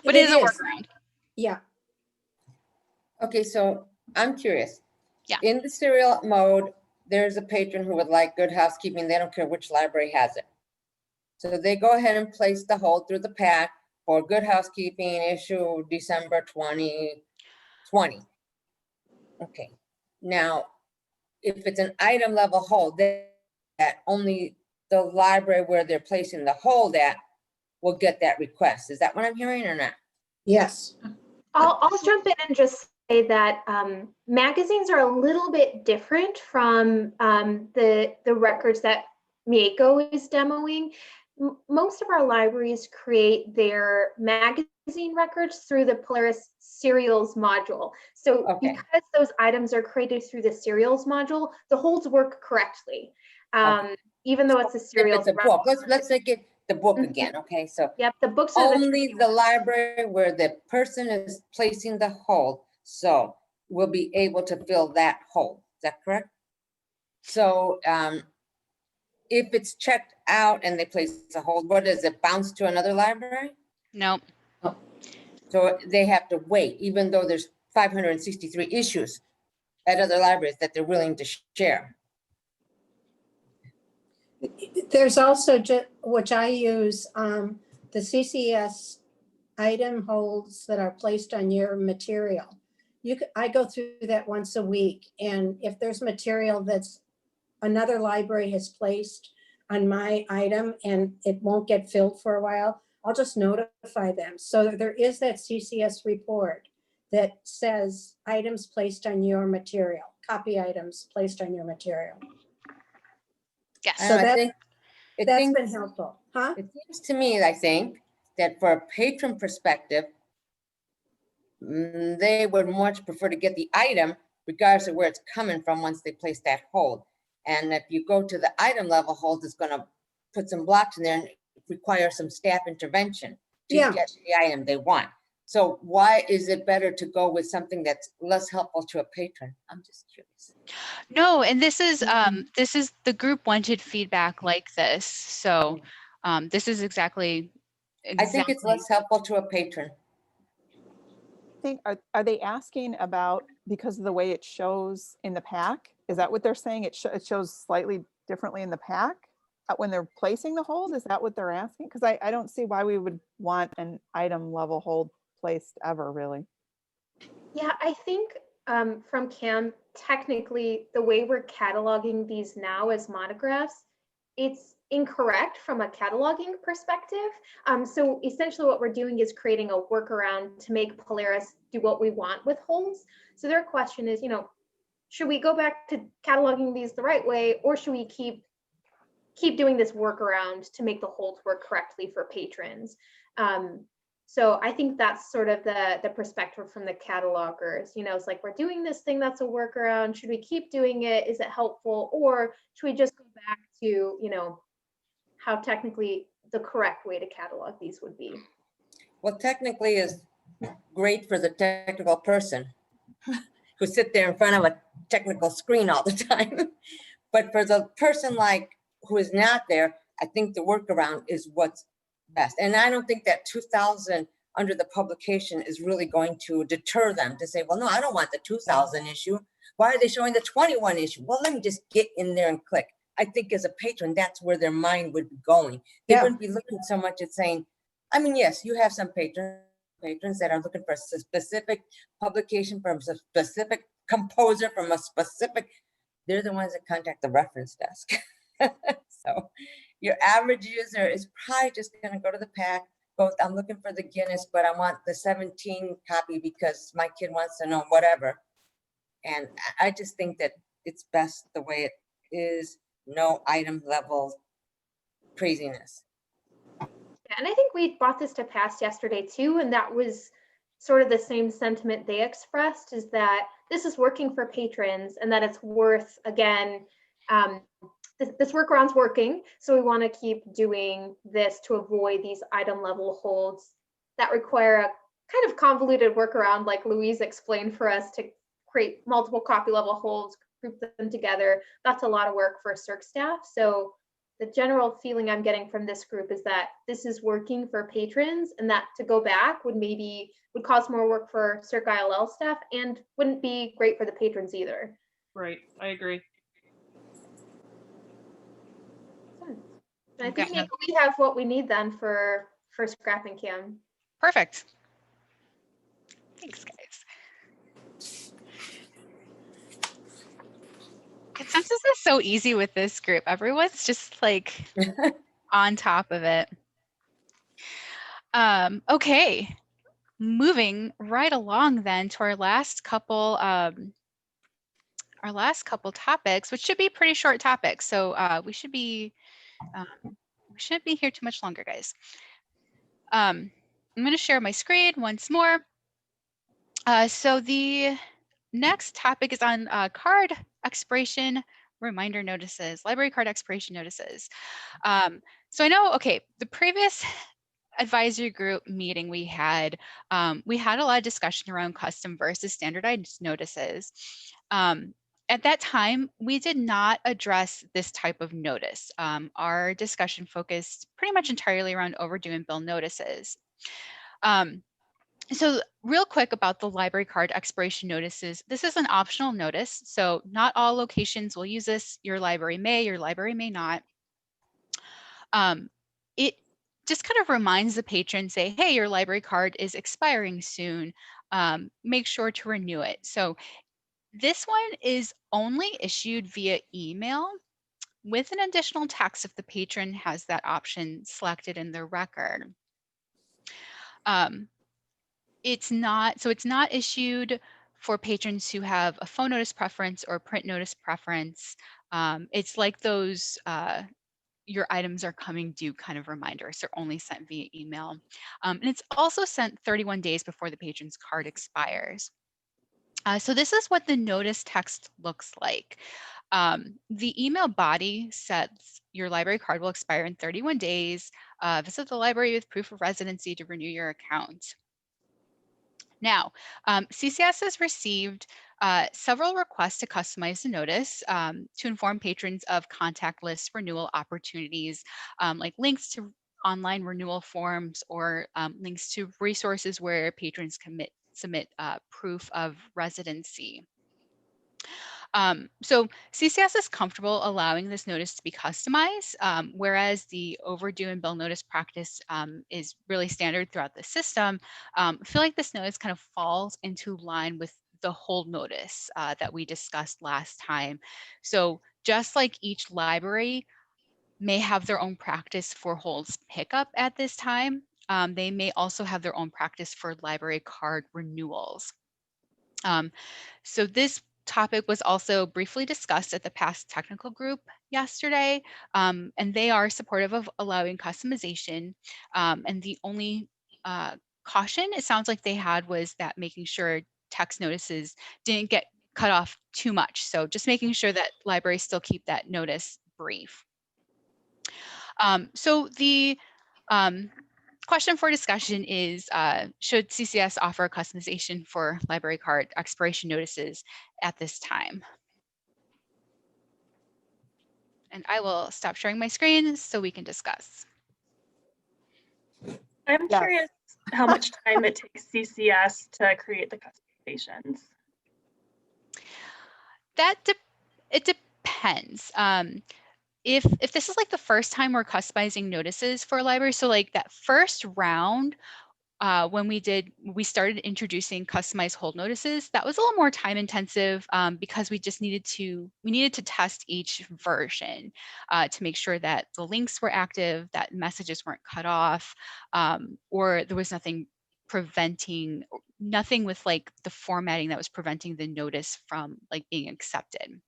but it is a workaround. Yeah. Okay, so I'm curious. Yeah. In the serial mode, there's a patron who would like good housekeeping. They don't care which library has it. So they go ahead and place the hold through the pack for good housekeeping issue December 2020. Okay, now, if it's an item level hold, that only the library where they're placing the hold at will get that request. Is that what I'm hearing or not? Yes. I'll jump in and just say that magazines are a little bit different from the records that Mieko is demoing. Most of our libraries create their magazine records through the Polaris serials module. So Okay. because those items are created through the serials module, the holds work correctly. Even though it's a If serials it's a book, let's take it the book Mhm. again, okay? So Yep, the books are only the library where the person is placing the hold, so will be able to fill that hold. Is that correct? So if it's checked out and they place a hold, what does it bounce to another library? Nope. So they have to wait, even though there's 563 issues at other libraries that they're willing to share. There's also, which I use, the CCS item holds that are placed on your material. I go through that once a week, and if there's material that's another library has placed on my item and it won't get filled for a while, I'll just notify them. So there is that CCS report that says items placed on your material, copy items placed on your material. Yes. So I think that's been helpful, huh? It seems to me, I think, that for a patron perspective, they would much prefer to get the item regardless of where it's coming from once they place that hold. And if you go to the item level hold, it's going to put some blocks in there and require some staff intervention to Yeah. get the item they want. So why is it better to go with something that's less helpful to a patron? I'm just curious. No, and this is the group wanted feedback like this. So this is exactly I think it's less helpful to a patron. Think, are they asking about because of the way it shows in the pack? Is that what they're saying? It shows slightly differently in the pack when they're placing the hold? Is that what they're asking? Because I don't see why we would want an item level hold placed ever, really. Yeah, I think from Cam, technically the way we're cataloging these now as monographs, it's incorrect from a cataloging perspective. So essentially what we're doing is creating a workaround to make Polaris do what we want with holds. So their question is, should we go back to cataloging these the right way, or should we keep doing this workaround to make the holds work correctly for patrons? So I think that's sort of the perspective from the catalogers. It's like, we're doing this thing that's a workaround. Should we keep doing it? Is it helpful? Or should we just go back to, how technically the correct way to catalog these would be? Well, technically is great for the technical person who sit there in front of a technical screen all the time. But for the person who is not there, I think the workaround is what's best. And I don't think that 2000 under the publication is really going to deter them to say, well, no, I don't want the 2000 issue. Why are they showing the 21 issue? Well, let me just get in there and click. I think as a patron, that's where their mind would be going. They wouldn't be looking so much at saying, I mean, yes, you have some patrons that are looking for a specific publication from a specific composer from a specific, they're the ones that contact the reference desk. So your average user is probably just going to go to the pack. I'm looking for the Guinness, but I want the 17 copy because my kid wants to know whatever. And I just think that it's best the way it is, no item level craziness. Yeah, and I think we brought this to pass yesterday too, and that was sort of the same sentiment they expressed, is that this is working for patrons and that it's worth, again, this workaround's working, so we want to keep doing this to avoid these item level holds that require a kind of convoluted workaround, like Louise explained for us, to create multiple copy level holds, group them together. That's a lot of work for CERC staff. So the general feeling I'm getting from this group is that this is working for patrons, and that to go back would cause more work for CERC ILL staff and wouldn't be great for the patrons either. Right, I agree. I think maybe we have what we need then for scrapping Cam. Perfect. Thanks, guys. Consensus is so easy with this group. Everyone's just on top of it. Okay, moving right along then to our last couple topics, which should be pretty short topics. So we shouldn't be here too much longer, guys. I'm going to share my screen once more. So the next topic is on card expiration reminder notices, library card expiration notices. So I know, the previous advisory group meeting we had a lot of discussion around custom versus standardized notices. At that time, we did not address this type of notice. Our discussion focused pretty much entirely around overdue and bill notices. So real quick about the library card expiration notices, this is an optional notice. So not all locations will use this. Your library may not. It just kind of reminds the patron, say, hey, your library card is expiring soon. Make sure to renew it. So this one is only issued via email with an additional text if the patron has that option selected in their record. It's not issued for patrons who have a phone notice preference or print notice preference. It's like those your items are coming due kind of reminders. They're only sent via email. And it's also sent 31 days before the patron's card expires. So this is what the notice text looks like. The email body says your library card will expire in 31 days. Visit the library with proof of residency to renew your account. Now, CCS has received several requests to customize the notice to inform patrons of contact list renewal opportunities, like links to online renewal forms or links to resources where patrons submit proof of residency. So CCS is comfortable allowing this notice to be customized, whereas the overdue and bill notice practice is really standard throughout the system. I feel like this notice kind of falls into line with the hold notice that we discussed last time. So just like each library may have their own practice for holds pickup at this time, they may also have their own practice for library card renewals. So this topic was also briefly discussed at the past technical group yesterday, and they are supportive of allowing customization. And the only caution it sounds like they had was that making sure text notices didn't get cut off too much. So just making sure that libraries still keep that notice brief. So the question for discussion is, should CCS offer customization for library card expiration notices at this time? And I will stop sharing my screen so we can discuss. I'm Yes. curious how much time it takes CCS to create the customizations. It depends. If this is like the first time we're customizing notices for a library, so like that first round, when we started introducing customized hold notices, that was a little more time intensive because we needed to test each version to make sure that the links were active, that messages weren't cut off, or there was nothing with like the formatting that was preventing the notice from like being accepted.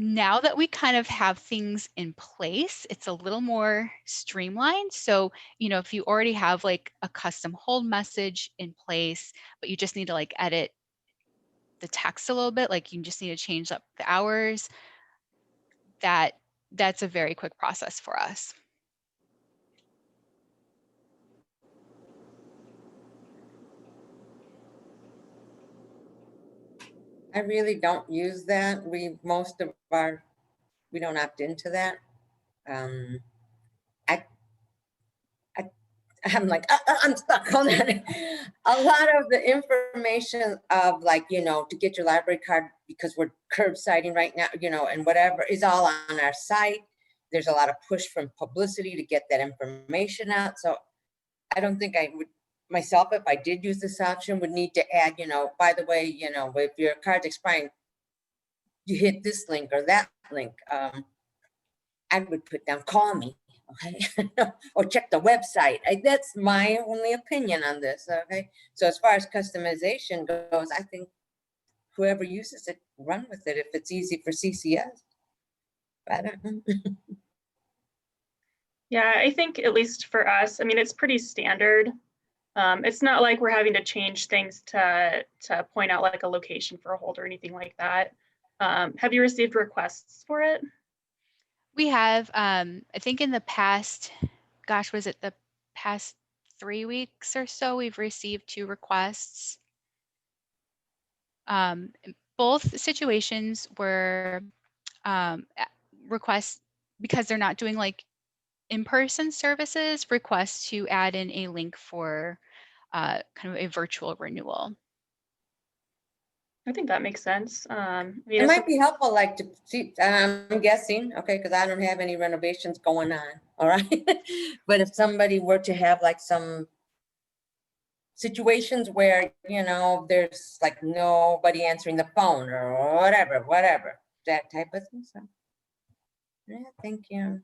Now that we kind of have things in place, it's a little more streamlined. So, if you already have like a custom hold message in place, but you just need to like edit the text a little bit, like you just need to change up the hours, that's a very quick process for us. I really don't use that. We don't opt into that. I'm like, I'm stuck on that. A lot of the information of like, to get your library card, because we're curbsiding right now, and whatever is all on our site. There's a lot of push from publicity to get that information out. So I don't think I would myself, if I did use this option, would need to add, by the way, if your card's expiring, you hit this link or that link. I would put down, call me. Okay, or check the website. That's my only opinion on this. Okay, so as far as customization goes, I think whoever uses it, run with it if it's easy for CCS. I don't know. Yeah, I think at least for us, I mean, it's pretty standard. It's not like we're having to change things to point out like a location for a hold or anything like that. Have you received requests for it? We have, I think in the past, gosh, was it the past 3 weeks or so, we've received 2 requests. Both situations were requests, because they're not doing like in-person services, requests to add in a link for kind of a virtual renewal. I think that makes sense. It might be helpful, like, to see, I'm guessing, okay, because I don't have any renovations going on, all right? But if somebody were to have like some situations where, there's like nobody answering the phone or whatever, that type of thing. So, yeah, thank you.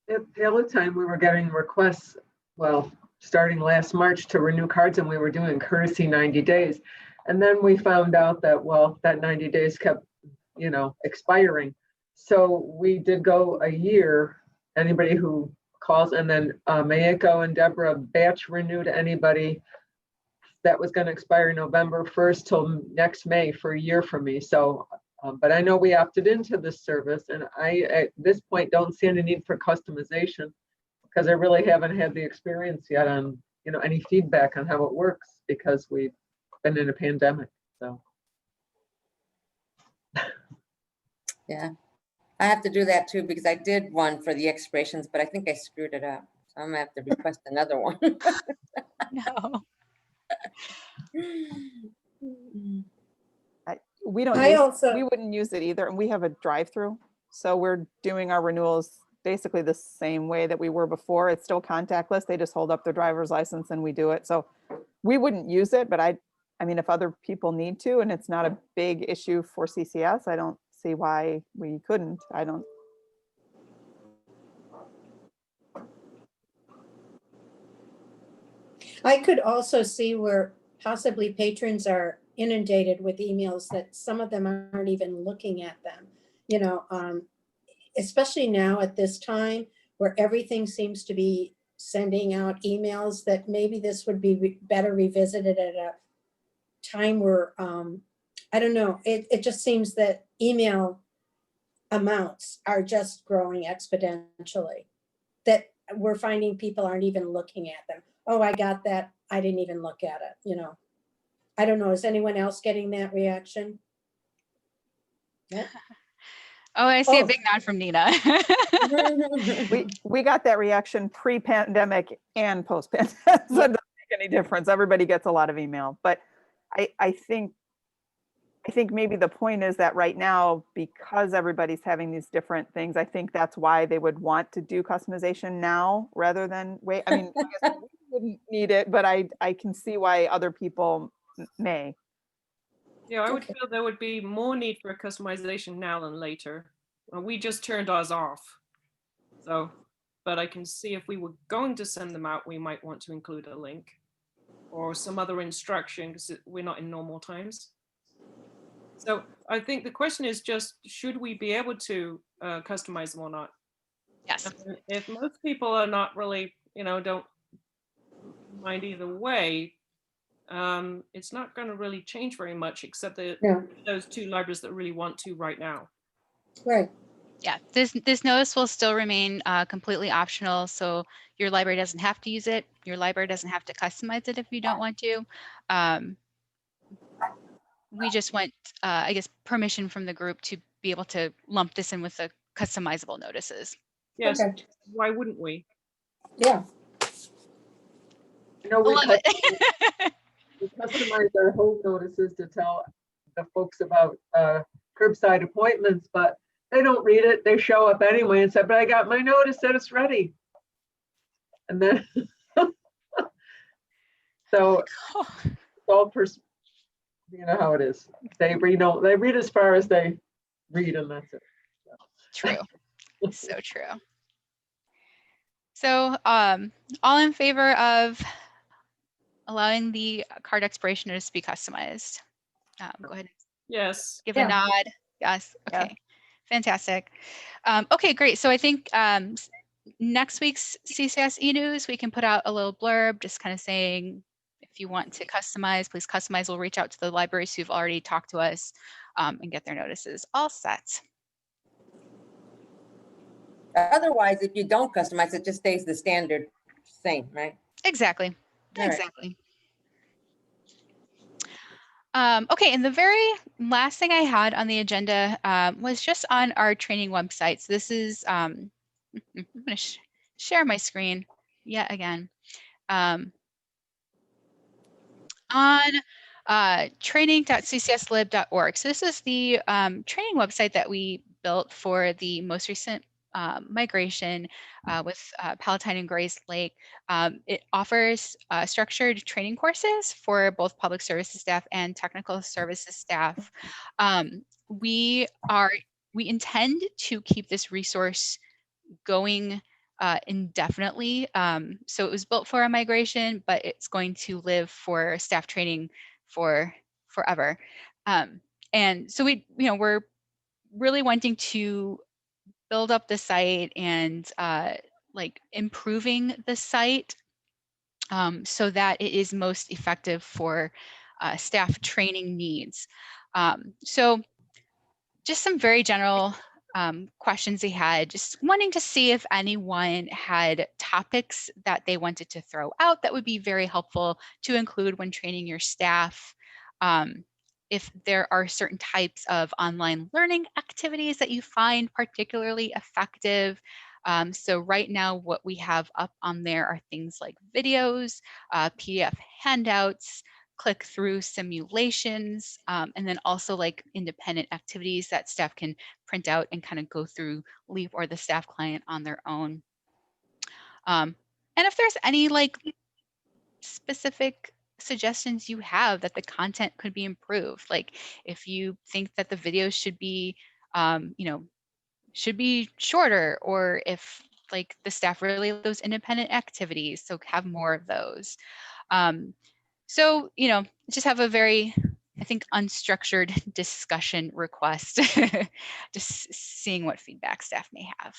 The other time we were getting requests, well, starting last March, to renew cards, and we were doing courtesy 90 days. And then we found out that, well, that 90 days kept, expiring. So we did go a year, anybody who calls, and then Mayako and Deborah batch renewed anybody that was going to expire November 1st till next May for a year from me. So, but I know we opted into this service, and I, at this point, don't see any need for customization, because I really haven't had the experience yet on any feedback on how it works, because we've been in a pandemic. So Yeah, I have to do that too, because I did one for the expirations, but I think I screwed it up. So I'm gonna have to request another one. No. We don't I use, also, we wouldn't use it either. And we have a drive-through. So we're doing our renewals basically the same way that we were before. It's still contactless. They just hold up their driver's license and we do it. So we wouldn't use it, but I mean, if other people need to, and it's not a big issue for CCS, I don't see why we couldn't. I could also see where possibly patrons are inundated with emails that some of them aren't even looking at them, especially now at this time where everything seems to be sending out emails, that maybe this would be better revisited at a time where, I don't know, it just seems that email amounts are just growing exponentially, that we're finding people aren't even looking at them. Oh, I got that. I didn't even look at it, I don't know. Is anyone else getting that reaction? Nope. Oh, I see a Oh. big nod from Nina. We got that reaction pre-pandemic and post-pandemic. So it doesn't make any difference. Everybody gets a lot of email. But I think maybe the point is that right now, because everybody's having these different things, I think that's why they would want to do customization now rather than wait. I mean, I guess we wouldn't need it, but I can see why other people may. Yeah, I would feel there would be more need for customization now than later. We just turned ours off. So, but I can see if we were going to send them out, we might want to include a link or some other instruction, because we're not in normal times. So I think the question is just, should we be able to customize them or not? Yes. If most people are not really, don't mind either way, it's not going to really change very much, except that those two libraries that really want to right now. Right. Yeah, this notice will still remain completely optional. So your library doesn't have to use it. Your library doesn't have to customize it if you don't want to. We just want, I guess, permission from the group to be able to lump this in with the customizable notices. Yes, Okay. why wouldn't we? Yeah. we Love it. we customize our home notices to tell the folks about curbside appointments, but they don't read it. They show up anyway and say, but I got my notice that it's ready. And then, so it's all you know how it is. They read as far as they read, and that's it. True. So true. So all in favor of allowing the card expiration notice to be customized? Go ahead. Yes. Give a nod. Yes. Okay. Yeah. Fantastic. Okay, great. So I think next week's CCS e-news, we can put out a little blurb just kind of saying, if you want to customize, please customize. We'll reach out to the libraries who've already talked to us and get their notices all set. Otherwise, if you don't customize, it just stays the standard same, right? Exactly. All right. Exactly. Okay, and the very last thing I had on the agenda was just on our training website. So this is, I'm going to share my screen yet again. On training.ccslib.org. So this is the training website that we built for the most recent migration with Palatine and Grace Lake. It offers structured training courses for both public services staff and technical services staff. We intend to keep this resource going indefinitely. So it was built for a migration, but it's going to live for staff training for forever. And so we're really wanting to build up the site and like improving the site so that it is most effective for staff training needs. So just some very general questions they had, just wanting to see if anyone had topics that they wanted to throw out that would be very helpful to include when training your staff. If there are certain types of online learning activities that you find particularly effective. So right now, what we have up on there are things like videos, PDF handouts, click-through simulations, and then also like independent activities that staff can print out and kind of go through LEAP or the staff client on their own. And if there's any like specific suggestions you have that the content could be improved, like if you think that the videos should be, should be shorter, or if like the staff really like those independent activities, so have more of those. So, just have a very, I think, unstructured discussion request, just seeing what feedback staff may have.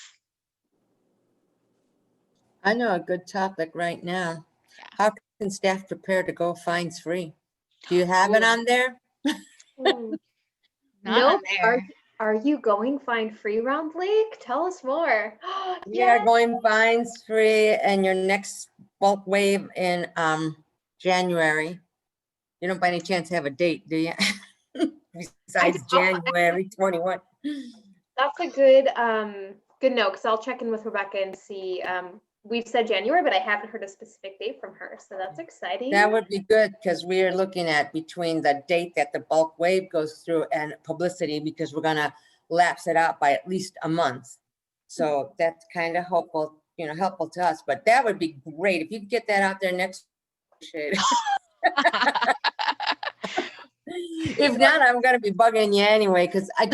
I know a good topic right now. Yeah. How can staff prepare to go fines free? Do you have it Ooh. on there? Ooh. Not Nope. on there. Are you going find free round Lake? Tell us more. We are going fines free, and your next bulk wave in January. You don't by any chance have a date, do you? Besides January 21. That's a good good note, because I'll check in with Rebecca and see. We've said January, but I haven't heard a specific date from her, so that's exciting. That would be good, because we are looking at between the date that the bulk wave goes through and publicity, because we're gonna lapse it out by at least a month. So that's kind of hopeful, helpful to us, but that would be great if you could get that out there next. If not, I'm gonna be bugging you anyway, because I'd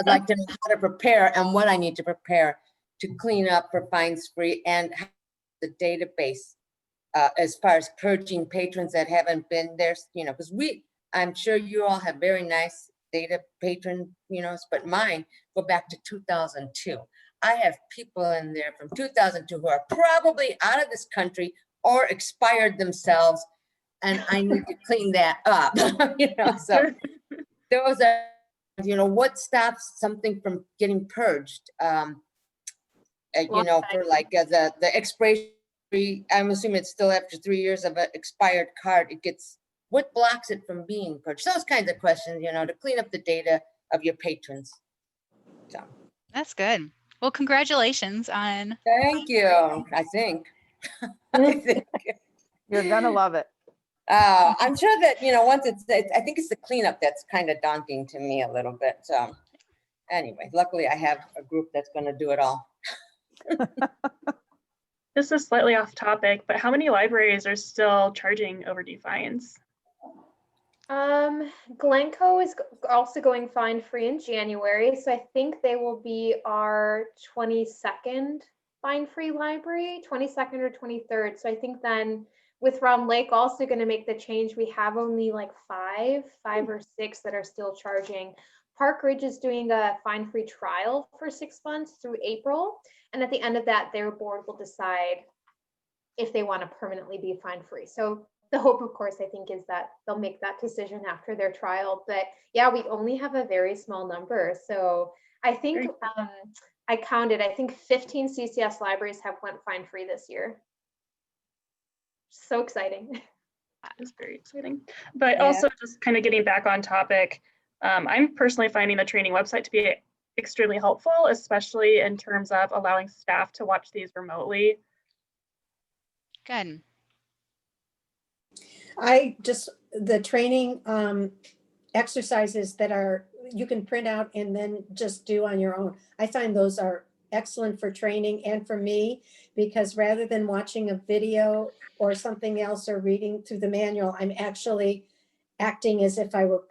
like to know how to prepare and what I need to prepare to clean up for fines free, and the database as far as purging patrons that haven't been there, because I'm sure you all have very nice data patron, but mine go back to 2002. I have people in there from 2002 who are probably out of this country or expired themselves, and I need to clean that up. So those are, what stops something from getting purged? For like the expiration, I'm assuming it's still after 3 years of an expired card, what blocks it from being purged? Those kinds of questions, to clean up the data of your patrons. So That's good. Well, congratulations on. Thank you, I think. I think. You're gonna love it. I'm sure that, once I think it's the cleanup that's kind of daunting to me a little bit. So anyway, luckily I have a group that's going to do it all. This is slightly off topic, but how many libraries are still charging overdue fines? Glencoe is also going fine free in January, so I think they will be our 22nd fine free library, 22nd or 23rd. So I think then with Round Lake also going to make the change. We have only like five or six that are still charging. Park Ridge is doing a fine free trial for 6 months through April, and at the end of that, their board will decide if they want to permanently be fine free. So the hope, of course, I think, is that they'll make that decision after their trial. But yeah, we only have a very small number. So I think I counted, I think 15 CCS libraries have went fine free this year. So exciting. It's very exciting. But also just kind of getting back on topic, I'm personally finding the training website to be extremely helpful, especially in terms of allowing staff to watch these remotely. Good. The training exercises that you can print out and then just do on your own. I find those are excellent for training and for me, because rather than watching a video or something else or reading through the manual, I'm actually acting as if I were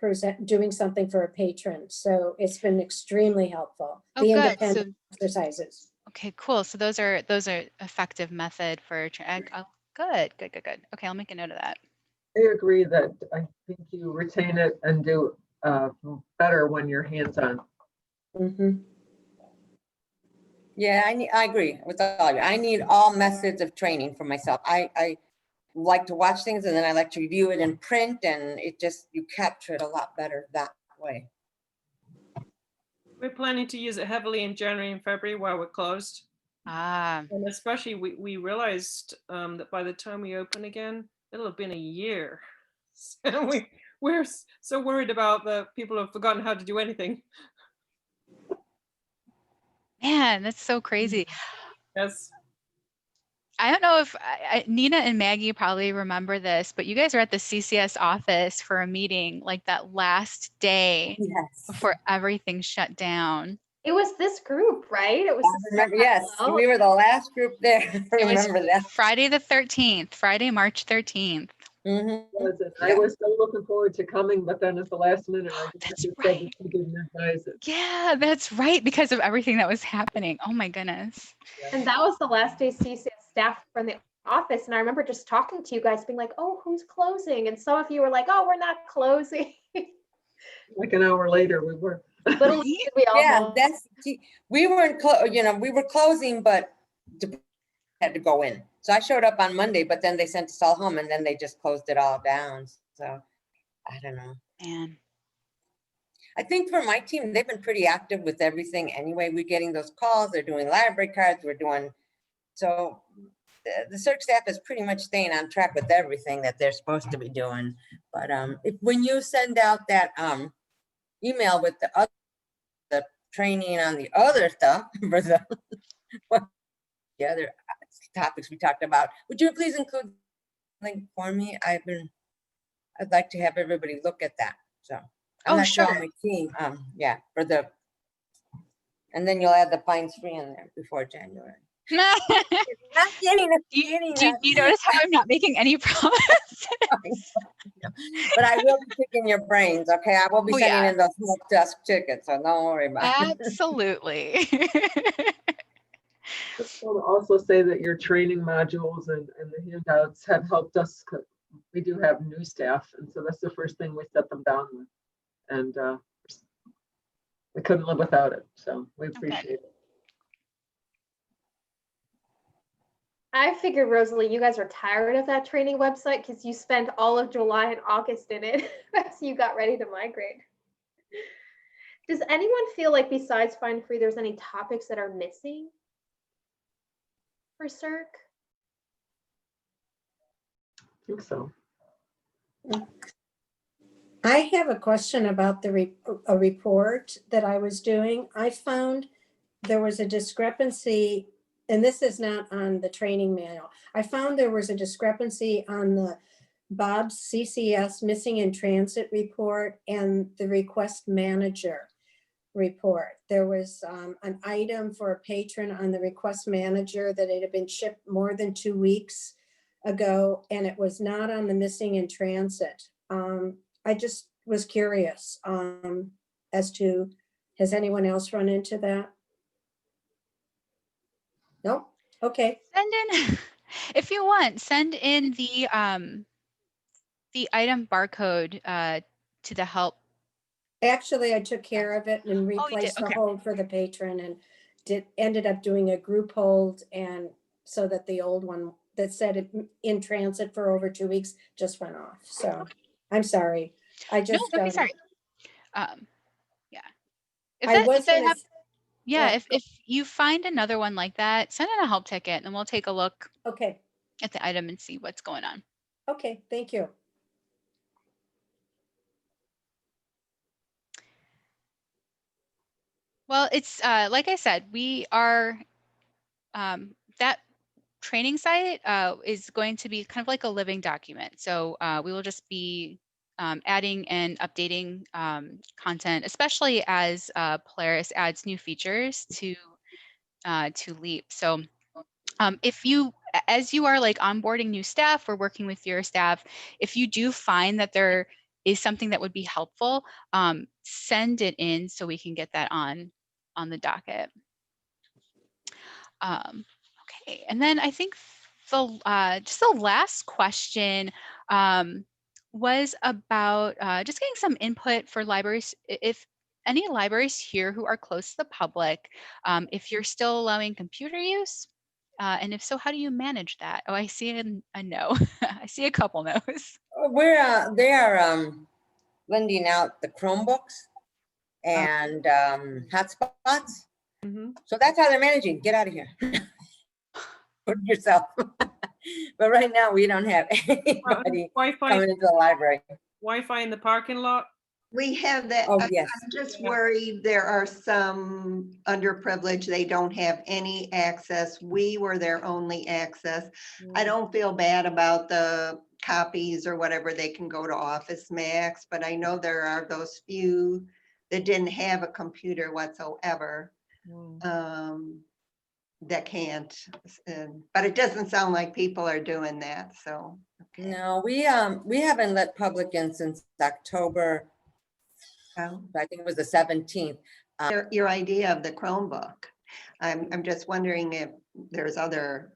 doing something for a patron. So it's been extremely helpful. Oh, the good. independent exercises. Okay, cool. So those are effective method for good. Okay, I'll make a note of that. I agree that I think you retain it and do better when you're hands-on. Mm-hmm. Yeah, I agree with all of you. I need all methods of training for myself. I like to watch things, and then I like to review it in print, and you capture it a lot better that way. We're planning to use it heavily in January and February while we're closed. Ah, And especially we realized that by the time we open again, it'll have been a year. So we're so worried about the people who have forgotten how to do anything. man, that's so crazy. Yes. I don't know if Nina and Maggie probably remember this, but you guys were at the CCS office for a meeting like that last day Yes. before everything shut down. It was this group, right? It was. I remember, yes, we were the last group there. I It was remember that. Friday the 13th, Friday, March 13th. Mhm. Was it? I Yeah. was so looking forward to coming, but then at the last minute, I That's just said right. that we didn't advise it. Yeah, that's right, because of everything that was happening. Oh my goodness. And that was the last day CCS staff were in the office. And I remember just talking to you guys being like, oh, who's closing? And some of you were like, oh, we're not closing. Like an hour later, we were. Little did we all Yeah, know. we weren't, we were closing, but had to go in. So I showed up on Monday, but then they sent us all home and then they just closed it all down. So I don't know. Man. I think for my team, they've been pretty active with everything anyway. We're getting those calls, they're doing library cards, we're doing, so the search staff is pretty much staying on track with everything that they're supposed to be doing. But when you send out that email with the training on the other stuff for the other topics we talked about, would you please include link for me? I'd like to have everybody look at that. So I'm not sure on my team. Yeah, and then you'll add the fines free in there before January. Not getting Do you notice how I'm not making any promises? But I will be picking your brains, okay? I will be Oh, sending yeah. in those help desk tickets, so don't worry about it. Absolutely. Just want to also say that your training modules and the handouts have helped us. We do have new staff, and so that's the first thing we set them down with. And we couldn't live without it, so we appreciate it. I figured, Rosalie, you guys are tired of that training website because you spent all of July and August in it as you got ready to migrate. Does anyone feel like besides Find Free, there's any topics that are missing for CERC? I think so. I have a question about a report that I was doing. I found there was a discrepancy, and this is not on the training manual. I found there was a discrepancy on the Bob's CCS missing in transit report and the request manager report. There was an item for a patron on the request manager that it had been shipped more than 2 weeks ago, and it was not on the missing in transit. I just was curious as to, has anyone else run into that? No? Okay. Send in, if you want, send in the item barcode to the help. Actually, I took care of it and Oh, you did? replaced the Okay. hold for the patron and ended up doing a group hold, and so that the old one that said it in transit for over 2 weeks just went off. So I'm sorry. I No, just don't be sorry. Yeah. If you find another one like that, send in a help ticket and we'll take a look Okay. at the item and see what's going on. Okay, thank you. Well, it's like I said, we are that training site is going to be kind of like a living document. So we will just be adding and updating content, especially as Polaris adds new features to LEAP. So if you, as you are like onboarding new staff or working with your staff, if you do find that there is something that would be helpful, send it in so we can get that on the docket. Okay, and then I think just the last question was about just getting some input for libraries. If any libraries here who are close to the public, if you're still allowing computer use, and if so, how do you manage that? Oh, I see a no. I see a couple no's. They are lending out the Chromebooks. and hotspots. Mhm. So that's how they're managing. Get out of here. Put yourself. But right now we don't have anybody Wi-Fi, coming into the library. Wi-Fi in the parking lot. We have that. Oh, yes. I'm just Yeah. worried there are some underprivileged, they don't have any access. We were their only access. I don't feel bad about the copies or whatever, they can go to Office Max, but I know there are those few that didn't have a computer whatsoever. That can't, but it doesn't sound like people are doing that, so. Okay. No, we haven't let public in since October. Well, I think it was the 17th. your idea of the Chromebook, I'm just wondering if there's other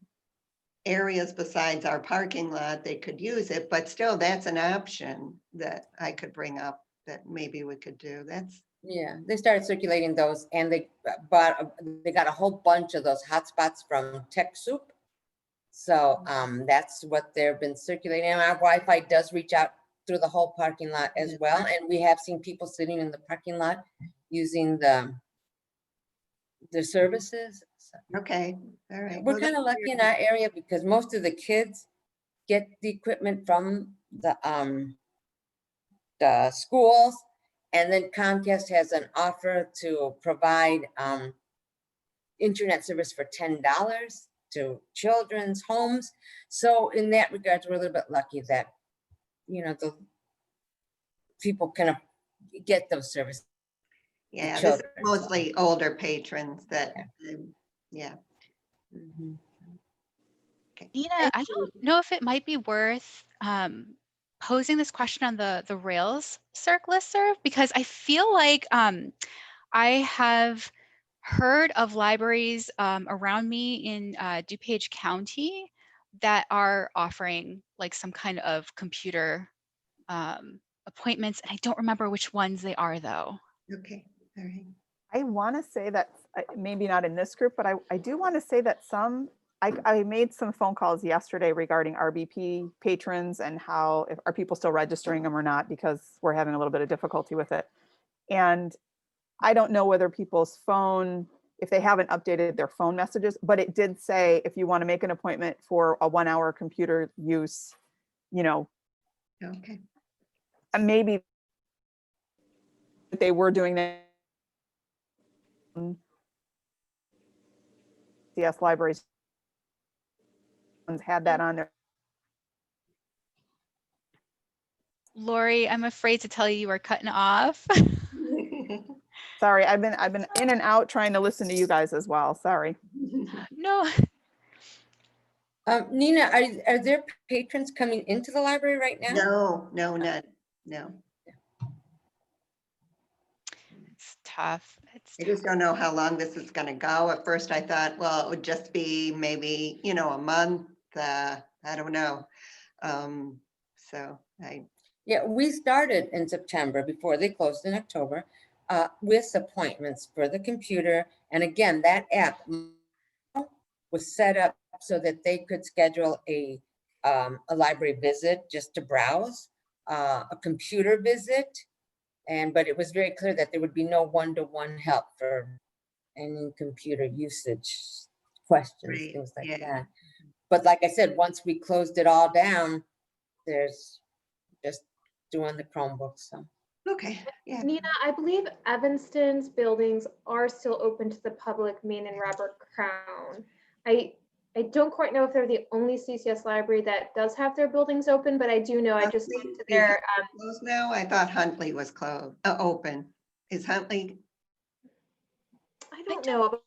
areas besides our parking lot they could use it, but still that's an option that I could bring up that maybe we could do. That's, Yeah, they started circulating those, and they got a whole bunch of those hotspots from TechSoup. So that's what they've been circulating. And our Wi-Fi does reach out through the whole parking lot as well. And we have seen people sitting in the parking lot using the services. So okay, all right. we're Well, kind of lucky in our area because most of the kids get the equipment from the schools. And then Comcast has an offer to provide internet service for $10 to children's homes. So in that regard, we're a little bit lucky that, you know, the people can get those services. yeah, this is children, so. mostly older patrons that, yeah. Mhm. Nina, I don't know if it might be worth posing this question on the Rails Circ listserv, because I feel like I have heard of libraries around me in DuPage County that are offering like some kind of computer appointments, and I don't remember which ones they are though. Okay, all right. I want to say that maybe not in this group, but I do want to say that I made some phone calls yesterday regarding RBP patrons and how, are people still registering them or not, because we're having a little bit of difficulty with it. And I don't know whether people's phone, if they haven't updated their phone messages, but it did say, if you want to make an appointment for a 1 hour computer use, you know, Okay. maybe they were doing that. CS libraries had that on there. Lori, I'm afraid to tell you you are cutting off. Sorry, I've been in and out trying to listen to you guys as well. Sorry. No. Nina, are there patrons coming into the library right now? No, no. It's tough. I just don't know how long this is gonna go. At first I thought, well, it would just be maybe, a month, I don't know. Yeah, we started in September before they closed in October with appointments for the computer. And again, that app was set up so that they could schedule a library visit just to browse, a computer visit. But it was very clear that there would be no one-to-one help for any computer usage questions, Right, things like yeah. that. But like I said, once we closed it all down, there's just doing the Chromebooks. So. Okay, yeah. Nina, I believe Evanston's buildings are still open to the public, Main and Robert Crown. I don't quite know if they're the only CCS library that does have their buildings open, but I do know I just spoke to their Closed now? I thought Huntley was closed, open. Is Huntley? I don't know about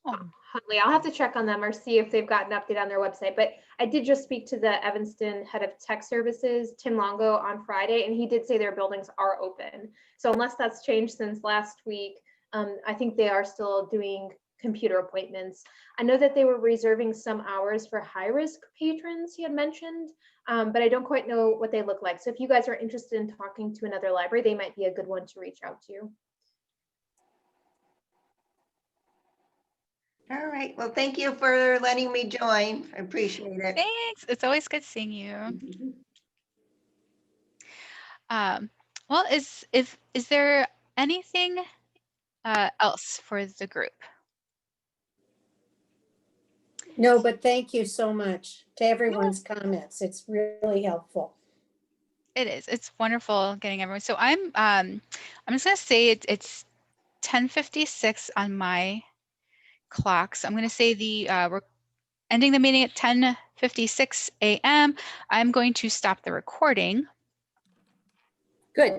Huntley. I'll have to check on them or see if they've got an update on their website. But I did just speak to the Evanston head of tech services, Tim Longo, on Friday, and he did say their buildings are open. So unless that's changed since last week, I think they are still doing computer appointments. I know that they were reserving some hours for high-risk patrons, he had mentioned, but I don't quite know what they look like. So if you guys are interested in talking to another library, they might be a good one to reach out to. All right, well, thank you for letting me join. I appreciate it. Thanks. It's always good seeing you. Well, is there anything else for the group? No, but thank you so much to everyone's comments. It's really helpful. It is. It's wonderful getting everyone. So I'm just gonna say it's 10:56 on my clock. So I'm gonna say we're ending the meeting at 10:56 a.m. I'm going to stop the recording